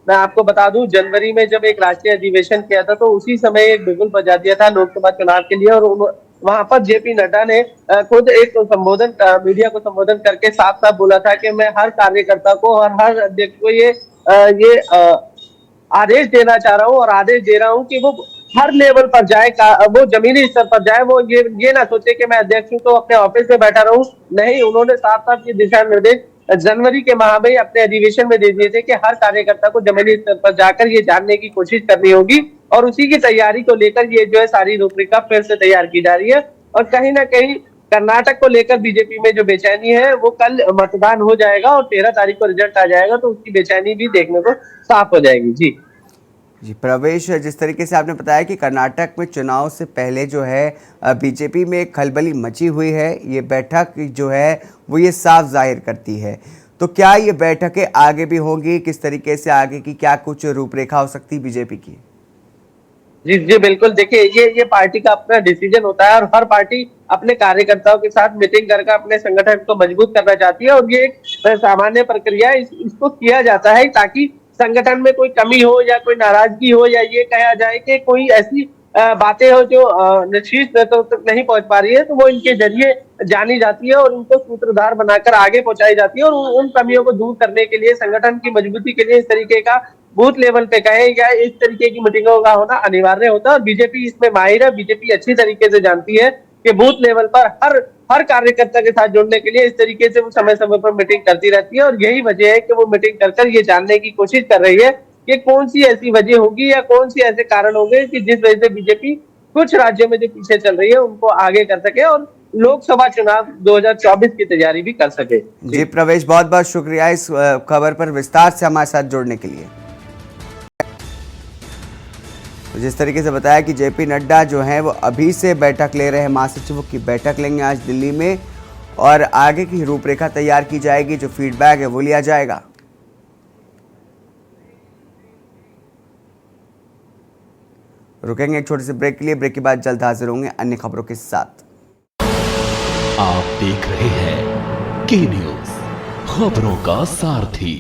मैं आपको बता दूं, जनवरी में जब एक राष्ट्रीय अधिवेशन किया था तो उसी समय एक बिगुल बजा दिया था लोकसभा चुनाव के लिए और वहां पर जेपी नड्डा ने खुद एक संबोधन मीडिया को संबोधन करके साफ साफ बोला था कि मैं हर कार्यकर्ता को और हर अध्यक्ष को ये आदेश देना चाह रहा हूं और आदेश दे रहा हूं कि वो हर लेवल पर जाए, वो जमीनी स्तर पर जाए। वो ये ना सोचे कि मैं अध्यक्ष हूं तो अपने ऑफिस में बैठा रहूं। नहीं, उन्होंने साफ साफ ये दिशा निर्देश जनवरी के माह में अपने अधिवेशन में दे दिए थे कि हर कार्यकर्ता को जमीनी स्तर पर जाकर ये जानने की कोशिश करनी होगी और उसी की तैयारी को लेकर ये जो है सारी रूपरेखा फिर से तैयार की जा रही है। और कहीं ना कहीं कर्नाटक को लेकर बीजेपी में जो बेचैनी है वो कल मतदान हो जाएगा और 13 तारीख को रिजल्ट आ जाएगा तो उसकी बेचैनी भी देखने को साफ हो जाएगी। जी प्रवेश, जिस तरीके से आपने बताया कि कर्नाटक में चुनाव से पहले जो है बीजेपी में एक खलबली मची हुई है, ये बैठक जो है वो ये साफ जाहिर करती है। तो क्या ये बैठकें आगे भी होंगी? किस तरीके से आगे की क्या कुछ रूपरेखा हो सकती है बीजेपी की? जी बिल्कुल, देखिए ये पार्टी का अपना डिसीजन होता है और हर पार्टी अपने कार्यकर्ताओं के साथ मीटिंग करके अपने संगठन को मजबूत करना चाहती है और ये एक सामान्य प्रक्रिया है। इसको किया जाता है ताकि संगठन में कोई कमी हो या कोई नाराजगी हो या ये कहा जाए कि कोई ऐसी बातें हो जो शीर्ष नेताओं तक नहीं पहुंच पा रही है, तो वो इनके जरिए जानी जाती है और उनको सूत्रधार बनाकर आगे पहुंचाई जाती है। और उन कमियों को दूर करने के लिए, संगठन की मजबूती के लिए इस तरीके का बूथ लेवल पे कहे या इस तरीके की मीटिंगों का होना अनिवार्य होता है। और बीजेपी इसमें माहिर है। बीजेपी अच्छी तरीके से जानती है कि बूथ लेवल पर हर कार्यकर्ता के साथ जुड़ने के लिए इस तरीके से वो समय समय पर मीटिंग करती रहती है। और यही वजह है कि वो मीटिंग कर ये जानने की कोशिश कर रही है कि कौन सी ऐसी वजह होगी या कौन सी ऐसे कारण होंगे कि जिस वजह से बीजेपी कुछ राज्यों में जो पीछे चल रही है उनको आगे कर सके और लोकसभा चुनाव 2024 की तैयारी भी कर सके। जी प्रवेश, बहुत बहुत शुक्रिया इस खबर पर विस्तार से हमारे साथ जुड़ने के लिए। तो जिस तरीके से बताया कि जेपी नड्डा जो हैं वो अभी से बैठक ले रहे हैं, महासचिवों की बैठक लेंगे आज दिल्ली में और आगे की रूपरेखा तैयार की जाएगी, जो फीडबैक है वो लिया जाएगा। रुकेंगे एक छोटे से ब्रेक के लिए। ब्रेक के बाद जल्द हाजिर होंगे अन्य खबरों के साथ। आप देख रहे हैं के न्यूज, खबरों का सारथी।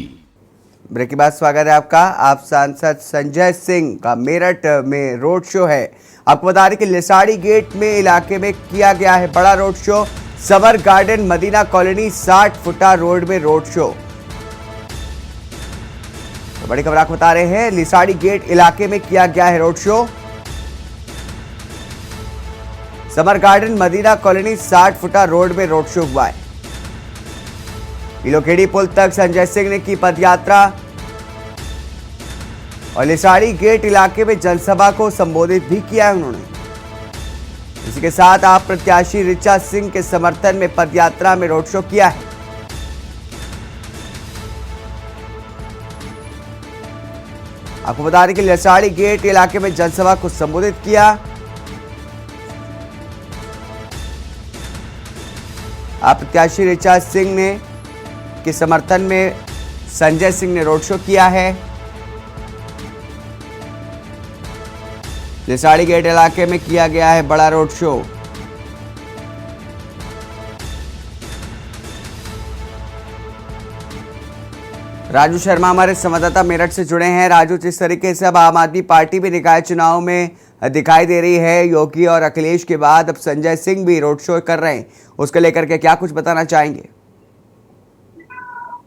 ब्रेक के बाद स्वागत है आपका। आप सांसद संजय सिंह का मेरठ में रोड शो है। आपको बता दें कि लिसाड़ी गेट में इलाके में किया गया है बड़ा road show. Summer garden Madina colony 60 फुटा रोड में रोड शो। तो बड़ी खबर आपको बता रहे हैं, लिसाड़ी गेट इलाके में किया गया है road show. Summer garden Madina colony 60 फुटा रोड में रोड शो हुआ है। इलोखेड़ी पुल तक संजय सिंह ने की पदयात्रा और लिसाड़ी गेट इलाके में जनसभा को संबोधित भी किया है उन्होंने। इसी के साथ आप प्रत्याशी ऋचा सिंह के समर्थन में पदयात्रा में रोड शो किया है। आपको बता दें कि लिसाड़ी गेट इलाके में जनसभा को संबोधित किया। आप प्रत्याशी ऋचा सिंह ने के समर्थन में संजय सिंह ने रोड शो किया है। लिसाड़ी गेट इलाके में किया गया है बड़ा रोड शो। राजू शर्मा हमारे संवाददाता मेरठ से जुड़े हैं। राजू, जिस तरीके से अब आम आदमी पार्टी भी निकाय चुनाव में दिखाई दे रही है, योगी और अखिलेश के बाद अब संजय सिंह भी रोड शो कर रहे हैं, उसको लेकर के क्या कुछ बताना चाहेंगे?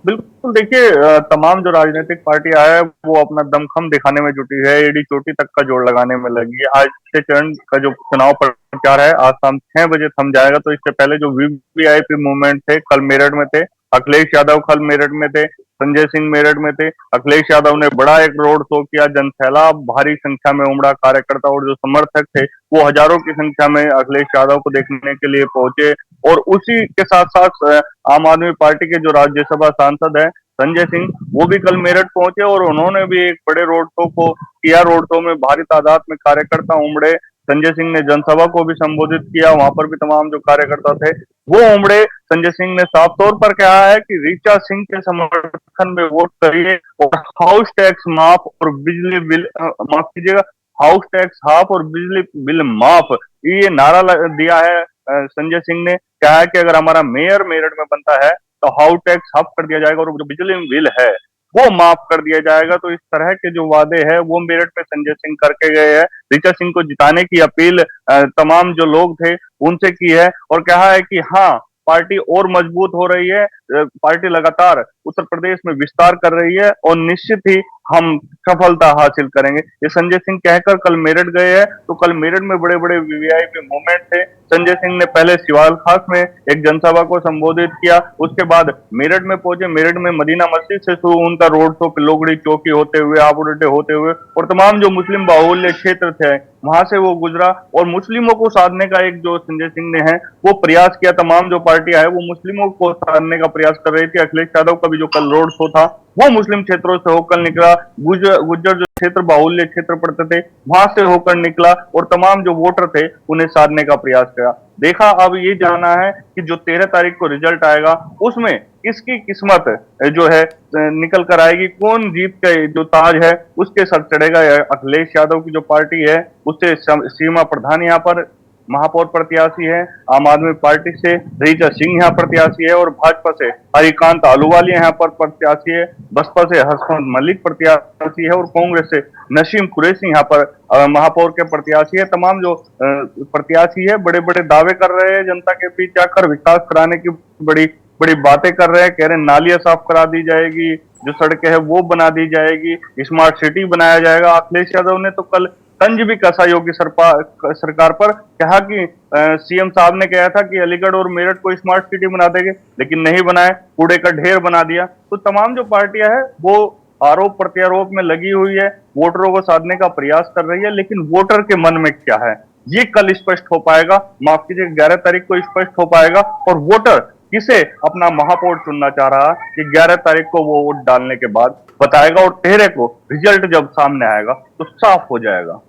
बिल्कुल, देखिए तमाम जो राजनीतिक पार्टियां है वो अपना दमखम दिखाने में जुटी है, एडी चोटी तक का जोड़ लगाने में लगी है। आज के चरण का जो चुनाव प्रचार है आज शाम 6 बजे थम जाएगा। तो इससे पहले जो वीवीआईपी मूवमेंट थे, कल मेरठ में थे, अखिलेश यादव कल मेरठ में थे, संजय सिंह मेरठ में थे। अखिलेश यादव ने बड़ा एक रोड शो किया, जनसैलाब भारी संख्या में उमड़ा, कार्यकर्ता और जो समर्थक थे वो हजारों की संख्या में अखिलेश यादव को देखने के लिए पहुंचे। और उसी के साथ साथ आम आदमी पार्टी के जो राज्यसभा सांसद है संजय सिंह, वो भी कल मेरठ पहुंचे और उन्होंने भी एक बड़े रोड शो को किया। रोड शो में भारी तादाद में कार्यकर्ता उमड़े। संजय सिंह ने जनसभा को भी संबोधित किया, वहां पर भी तमाम जो कार्यकर्ता थे वो उमड़े। संजय सिंह ने साफ तौर पर कहा है कि ऋचा सिंह के समर्थन में वोट करिए और हाउस टैक्स माफ और बिजली बिल माफ कीजिएगा, हाउस टैक्स हाफ और बिजली बिल माफ, ये नारा दिया है संजय सिंह ने। कहा है कि अगर हमारा मेयर मेरठ में बनता है तो हाउस टैक्स हाफ कर दिया जाएगा और जो बिजली बिल है वो माफ कर दिया जाएगा। तो इस तरह के जो वादे हैं वो मेरठ में संजय सिंह करके गए हैं। ऋचा सिंह को जिताने की अपील तमाम जो लोग थे उनसे की है और कहा है कि हाँ, पार्टी और मजबूत हो रही है, पार्टी लगातार उत्तर प्रदेश में विस्तार कर रही है और निश्चित ही हम सफलता हासिल करेंगे, ये संजय सिंह कहकर कल मेरठ गए हैं। तो कल मेरठ में बड़े बड़े वीवीआईपी मूवमेंट थे। संजय सिंह ने पहले सिवाल खास में एक जनसभा को संबोधित किया, उसके बाद मेरठ में पहुंचे। मेरठ में मदीना मस्जिद से शुरू उनका रोड शो लोगड़ी चौकी होते हुए, आबूडे होते हुए और तमाम जो मुस्लिम बाहुल्य क्षेत्र थे वहां से वो गुजरा। और मुस्लिमों को साधने का एक जो संजय सिंह ने है वो प्रयास किया। तमाम जो पार्टियां है वो मुस्लिमों को साधने का प्रयास कर रही थी। अखिलेश यादव का भी जो कल रोड शो था वो मुस्लिम क्षेत्रों से होकर निकला। गुज्जर जो क्षेत्र बाहुल्य क्षेत्र पड़ते थे वहां से होकर निकला और तमाम जो वोटर थे उन्हें साधने का प्रयास किया। देखा, अब ये जानना है कि जो 13 तारीख को रिजल्ट आएगा उसमें किसकी किस्मत जो है निकल कर आएगी, कौन जीत के जो ताज है उसके सर चढ़ेगा। अखिलेश यादव की जो पार्टी है उससे सीमा प्रधान यहाँ पर महापौर प्रत्याशी है, आम आदमी पार्टी से रीचा सिंह यहाँ प्रत्याशी है और भाजपा से हरिकांत आलूवालिया यहाँ पर प्रत्याशी है, बसपा से हसमत मलिक प्रत्याशी है और कांग्रेस से नसीम कुरैशी यहाँ पर महापौर के प्रत्याशी है। तमाम जो प्रत्याशी है बड़े बड़े दावे कर रहे हैं, जनता के बीच जाकर विकास कराने की बड़ी बड़ी बातें कर रहे हैं। कह रहे हैं नालियां साफ करा दी जाएगी, जो सड़कें हैं वो बना दी जाएगी, स्मार्ट सिटी बनाया जाएगा। अखिलेश यादव ने तो कल तंज भी कसा योगी सरकार पर, कहा कि सीएम साहब ने कहा था कि अलीगढ़ और मेरठ को स्मार्ट सिटी बना देंगे, लेकिन नहीं बनाए, कूड़े का ढेर बना दिया। तो तमाम जो पार्टियां हैं वो आरोप प्रत्यारोप में लगी हुई है, वोटरों को साधने का प्रयास कर रही है, लेकिन वोटर के मन में क्या है ये कल स्पष्ट हो पाएगा। माफ कीजिए 11 तारीख को स्पष्ट हो पाएगा और वोटर किसे अपना महापौर चुनना चाह रहा है कि 11 तारीख को वो वोट डालने के बाद बताएगा और 13 को रिजल्ट जब सामने आएगा तो साफ हो जाएगा।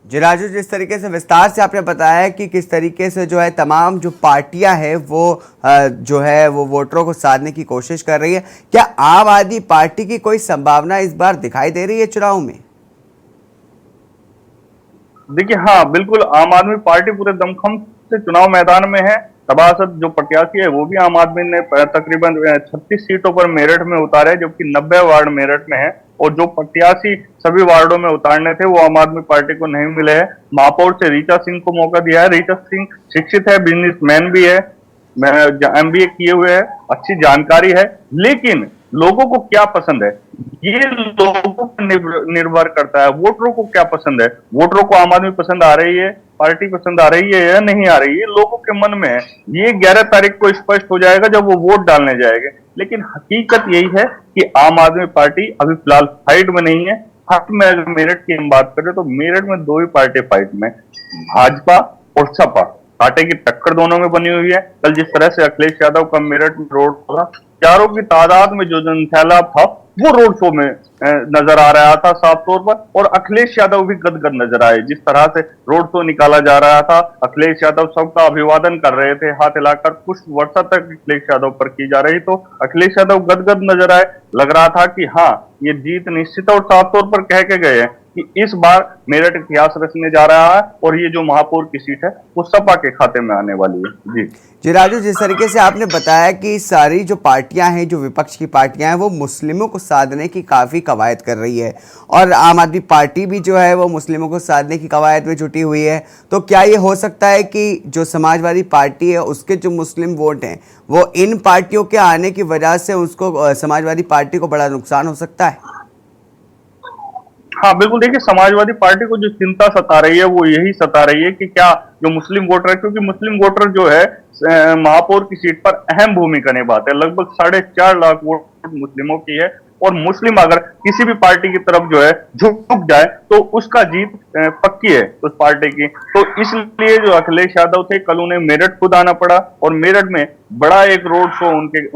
जी राजू, जिस तरीके से विस्तार से आपने बताया कि किस तरीके से जो है तमाम जो पार्टियां हैं वो जो है वो वोटरों को साधने की कोशिश कर रही है, क्या आम आदमी पार्टी की कोई संभावना इस बार दिखाई दे रही है चुनाव में? देखिए हाँ, बिल्कुल आम आदमी पार्टी पूरे दमखम से चुनाव मैदान में है। सभासद जो प्रत्याशी है वो भी आम आदमी ने तकरीबन 36 सीटों पर मेरठ में उतारे, जबकि 90 वार्ड मेरठ में है और जो प्रत्याशी सभी वार्डों में उतारने थे वो आम आदमी पार्टी को नहीं मिले हैं। महापौर से रीचा सिंह को मौका दिया है। रीचा सिंह शिक्षित है, बिजनेसमैन भी है, MBA किए हुए है, अच्छी जानकारी है, लेकिन लोगों को क्या पसंद है ये लोगों पर निर्भर करता है। वोटरों को क्या पसंद है, वोटरों को आम आदमी पसंद आ रही है, पार्टी पसंद आ रही है या नहीं आ रही है, लोगों के मन में है। ये 11 तारीख को स्पष्ट हो जाएगा जब वो वोट डालने जाएंगे। लेकिन हकीकत यही है कि आम आदमी पार्टी अभी फिलहाल फाइट में नहीं है। फाइट में अगर मेरठ की हम बात करें तो मेरठ में दो ही पार्टी फाइट में, भाजपा और सपा, कांटे की टक्कर दोनों में बनी हुई है। कल जिस तरह से अखिलेश यादव का मेरठ में रोड शो था, चारों की तादाद में जो जनसैलाब था वो रोड शो में नजर आ रहा था साफ तौर पर, और अखिलेश यादव भी गदगद नजर आए। जिस तरह से रोड शो निकाला जा रहा था, अखिलेश यादव सबका अभिवादन कर रहे थे, हाथ हिलाकर कुछ वर्षा तक अखिलेश यादव पर की जा रही, तो अखिलेश यादव गदगद नजर आए। लग रहा था कि हाँ ये जीत निश्चित, और साफ तौर पर कह के गए हैं कि इस बार मेरठ इतिहास रचने जा रहा है और ये जो महापौर की सीट है वो सपा के खाते में आने वाली है। जी राजू, जिस तरीके से आपने बताया कि सारी जो पार्टियां हैं, जो विपक्ष की पार्टियां हैं, वो मुस्लिमों को साधने की काफ़ी कवायद कर रही है और आम आदमी पार्टी भी जो है वो मुस्लिमों को साधने की कवायद में जुटी हुई है, तो क्या ये हो सकता है कि जो समाजवादी पार्टी है उसके जो मुस्लिम वोट हैं वो इन पार्टियों के आने की वजह से उसको समाजवादी पार्टी को बड़ा नुकसान हो सकता है? हाँ बिल्कुल, देखिए समाजवादी पार्टी को जो चिंता सता रही है वो यही सता रही है कि क्या जो मुस्लिम वोटर है, क्योंकि मुस्लिम वोटर जो है महापौर की सीट पर अहम भूमिका निभाते हैं, लगभग 4.5 लाख वोट मुस्लिमों की है, और मुस्लिम अगर किसी भी पार्टी की तरफ जो है झुक जाए तो उसका जीत पक्की है उस पार्टी की। तो इसलिए जो अखिलेश यादव थे कल उन्हें मेरठ खुद आना पड़ा और मेरठ में बड़ा एक रोड शो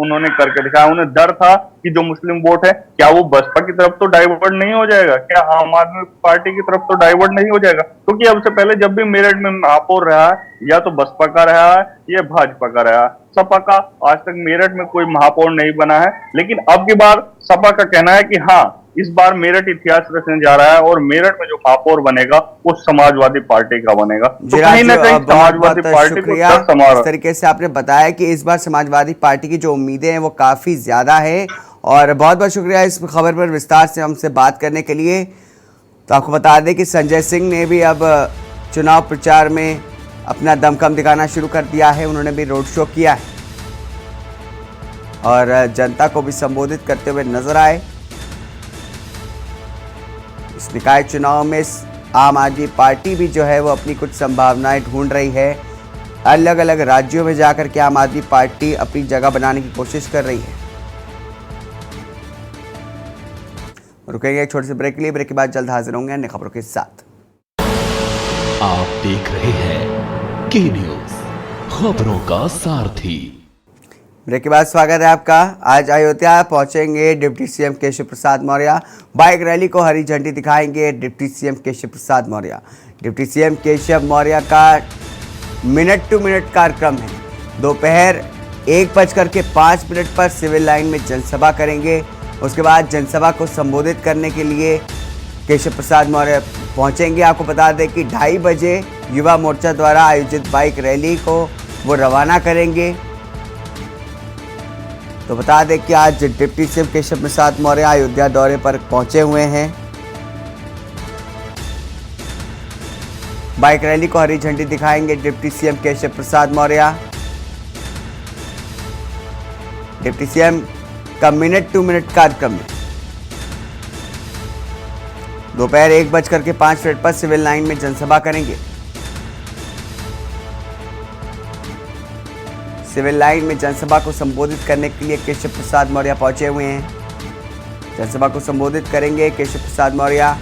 उन्होंने करके दिखाया। उन्हें डर था कि जो मुस्लिम वोट है क्या वो बसपा की तरफ तो डाइवर्ट नहीं हो जाएगा, क्या आम आदमी पार्टी की तरफ तो डाइवर्ट नहीं हो जाएगा, क्योंकि अब से पहले जब भी मेरठ में महापौर रहा है या तो बसपा का रहा है या भाजपा का रहा है, सपा का आज तक मेरठ में कोई महापौर नहीं बना है। लेकिन अब की बार सपा का कहना है कि हाँ इस बार मेरठ इतिहास रचने जा रहा है और मेरठ में जो महापौर बनेगा वो समाजवादी पार्टी का बनेगा। तो कहीं ना कहीं समाजवादी पार्टी को इस तरीके से आपने बताया कि इस बार समाजवादी पार्टी की जो उम्मीदें हैं वो काफी ज्यादा है, और बहुत बहुत शुक्रिया इस खबर पर विस्तार से हमसे बात करने के लिए। तो आपको बता दें कि संजय सिंह ने भी अब चुनाव प्रचार में अपना दमखम दिखाना शुरू कर दिया है। उन्होंने भी रोड शो किया है और जनता को भी संबोधित करते हुए नजर आए। इस निकाय चुनाव में आम आदमी पार्टी भी जो है वो अपनी कुछ संभावनाएं ढूंढ रही है। अलग अलग राज्यों में जाकर के आम आदमी पार्टी अपनी जगह बनाने की कोशिश कर रही है। रुकेंगे एक छोटे से ब्रेक के लिए, ब्रेक के बाद जल्द हाजिर होंगे अन्य खबरों के साथ। आप देख रहे हैं के न्यूज, खबरों का सारथी। ब्रेक के बाद स्वागत है आपका। आज अयोध्या पहुंचेंगे deputy CM Keshav Prasad Maurya. Bike rally को हरी झंडी दिखाएंगे deputy CM Keshav Prasad Maurya. Deputy CM Keshav Maurya का मिनट टू मिनट कार्यक्रम है। दोपहर 1:05 पर सिविल लाइन में जनसभा करेंगे। उसके बाद जनसभा को संबोधित करने के लिए केशव प्रसाद मौर्य पहुंचेंगे। आपको बता दें कि 2:30 बजे युवा मोर्चा द्वारा आयोजित बाइक रैली को वो रवाना करेंगे। तो बता दें कि आज डिप्टी सीएम केशव प्रसाद मौर्य अयोध्या दौरे पर पहुंचे हुए हैं। बाइक रैली को हरी झंडी दिखाएंगे deputy CM Keshav Prasad Maurya. Deputy CM का मिनट टू मिनट कार्यक्रम में दोपहर 1:05 पर सिविल लाइन में जनसभा करेंगे। सिविल लाइन में जनसभा को संबोधित करने के लिए केशव प्रसाद मौर्य पहुंचे हुए हैं। जनसभा को संबोधित करेंगे केशव प्रसाद मौर्य।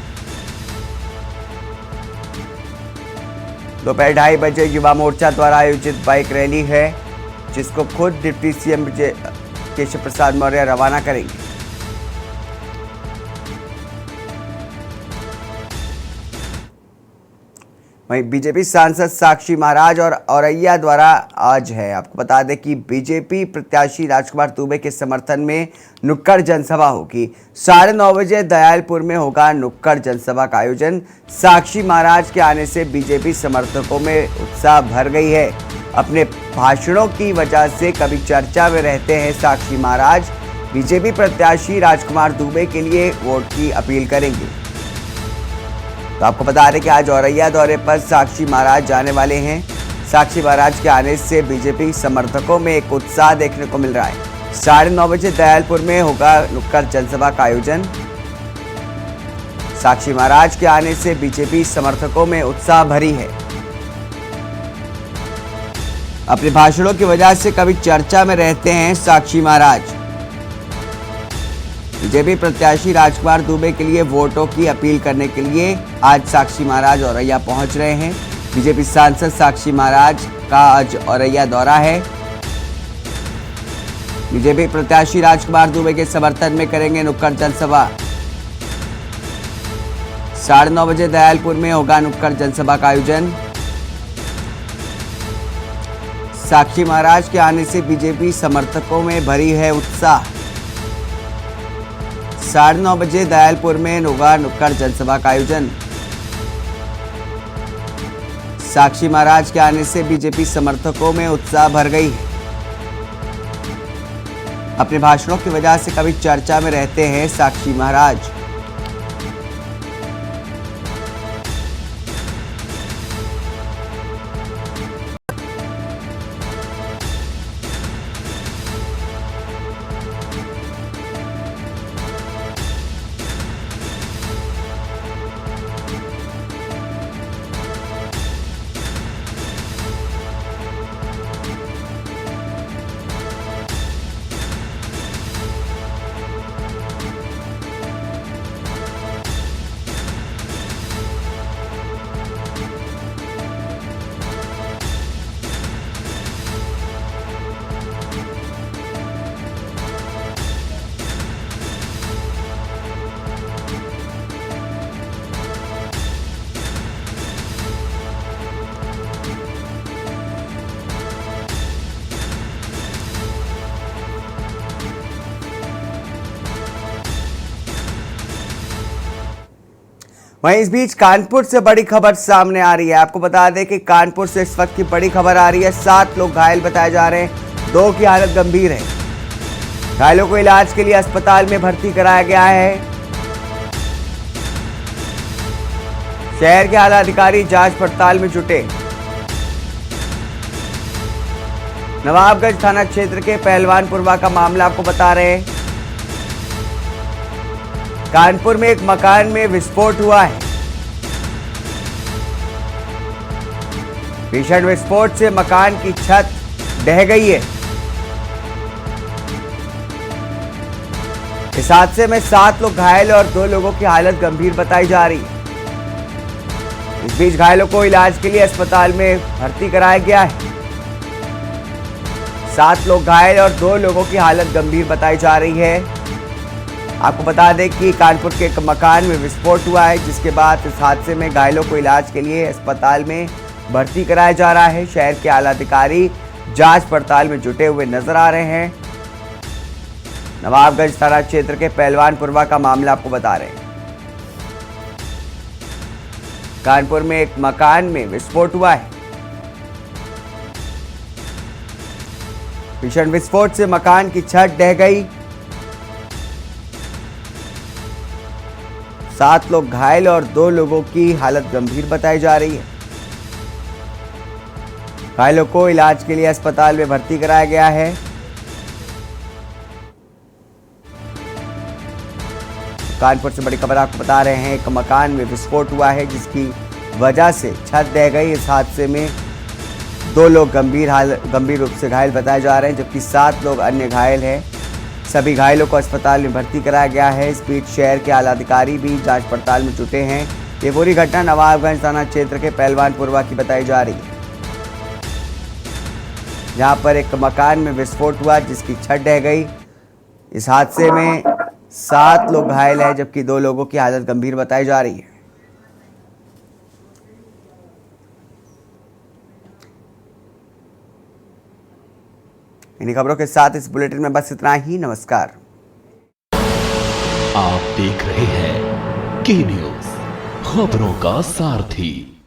दोपहर 2:30 बजे युवा मोर्चा द्वारा आयोजित बाइक रैली है, जिसको खुद डिप्टी सीएम केशव प्रसाद मौर्य रवाना करेंगे। वहीं बीजेपी सांसद साक्षी महाराज और औरैया द्वारा आज है। आपको बता दें कि बीजेपी प्रत्याशी राजकुमार दुबे के समर्थन में नुक्कड़ जनसभा होगी। 9:30 बजे दयालपुर में होगा नुक्कड़ जनसभा का आयोजन। साक्षी महाराज के आने से बीजेपी समर्थकों में उत्साह भर गई है। अपने भाषणों की वजह से कभी चर्चा में रहते हैं साक्षी महाराज। बीजेपी प्रत्याशी राजकुमार दुबे के लिए वोट की अपील करेंगे। तो आपको बता दें कि आज औरैया दौरे पर साक्षी महाराज जाने वाले हैं। साक्षी महाराज के आने से बीजेपी समर्थकों में एक उत्साह देखने को मिल रहा है। 9:30 बजे दयालपुर में होगा नुक्कड़ जनसभा का आयोजन। साक्षी महाराज के आने से बीजेपी समर्थकों में उत्साह भरी है। अपने भाषणों की वजह से कभी चर्चा में रहते हैं साक्षी महाराज। बीजेपी प्रत्याशी राजकुमार दुबे के लिए वोटों की अपील करने के लिए आज साक्षी महाराज औरैया पहुंच रहे हैं। बीजेपी सांसद साक्षी महाराज का आज औरैया दौरा है। बीजेपी प्रत्याशी राजकुमार दुबे के समर्थन में करेंगे नुक्कड़ जनसभा। 9:30 बजे दयालपुर में होगा नुक्कड़ जनसभा का आयोजन। साक्षी महाराज के आने से बीजेपी समर्थकों में भरी है उत्साह। 9:30 बजे दयालपुर में होगा नुक्कड़ जनसभा का आयोजन। साक्षी महाराज के आने से बीजेपी समर्थकों में उत्साह भर गई है। अपने भाषणों की वजह से कभी चर्चा में रहते हैं साक्षी महाराज। वहीं इस बीच कानपुर से बड़ी खबर सामने आ रही है। आपको बता दें कि कानपुर से इस वक्त की बड़ी खबर आ रही है। 7 लोग घायल बताए जा रहे हैं, 2 की हालत गंभीर है। घायलों को इलाज के लिए अस्पताल में भर्ती कराया गया है। शहर के आला अधिकारी जांच पड़ताल में जुटे। नवाबगंज थाना क्षेत्र के पहलवानपुरवा का मामला आपको बता रहे हैं। कानपुर में एक मकान में विस्फोट हुआ है। भीषण विस्फोट से मकान की छत ढह गई है। इस हादसे में 7 लोग घायल और 2 लोगों की हालत गंभीर बताई जा रही है। इस बीच घायलों को इलाज के लिए अस्पताल में भर्ती कराया गया है। 7 लोग घायल और 2 लोगों की हालत गंभीर बताई जा रही है। आपको बता दें कि कानपुर के एक मकान में विस्फोट हुआ है, जिसके बाद इस हादसे में घायलों को इलाज के लिए अस्पताल में भर्ती कराया जा रहा है। शहर के आला अधिकारी जांच पड़ताल में जुटे हुए नजर आ रहे हैं। नवाबगंज थाना क्षेत्र के पहलवानपुरवा का मामला आपको बता रहे हैं। कानपुर में एक मकान में विस्फोट हुआ है। भीषण विस्फोट से मकान की छत ढह गई। 7 लोग घायल और 2 लोगों की हालत गंभीर बताई जा रही है। घायलों को इलाज के लिए अस्पताल में भर्ती कराया गया है। कानपुर से बड़ी खबर आपको बता रहे हैं। एक मकान में विस्फोट हुआ है जिसकी वजह से छत ढह गई। इस हादसे में 2 लोग गंभीर रूप से घायल बताए जा रहे हैं, जबकि 7 लोग अन्य घायल हैं। सभी घायलों को अस्पताल में भर्ती कराया गया है। इस बीच शहर के आला अधिकारी भी जांच पड़ताल में जुटे हैं। ये पूरी घटना नवाबगंज थाना क्षेत्र के पहलवानपुरवा की बताई जा रही है, जहां पर एक मकान में विस्फोट हुआ जिसकी छत ढह गई। इस हादसे में 7 लोग घायल हैं, जबकि 2 लोगों की हालत गंभीर बताई जा रही है। इन्हीं खबरों के साथ इस बुलेटिन में बस इतना ही। नमस्कार। आप देख रहे हैं के न्यूज़, खबरों का सारथी।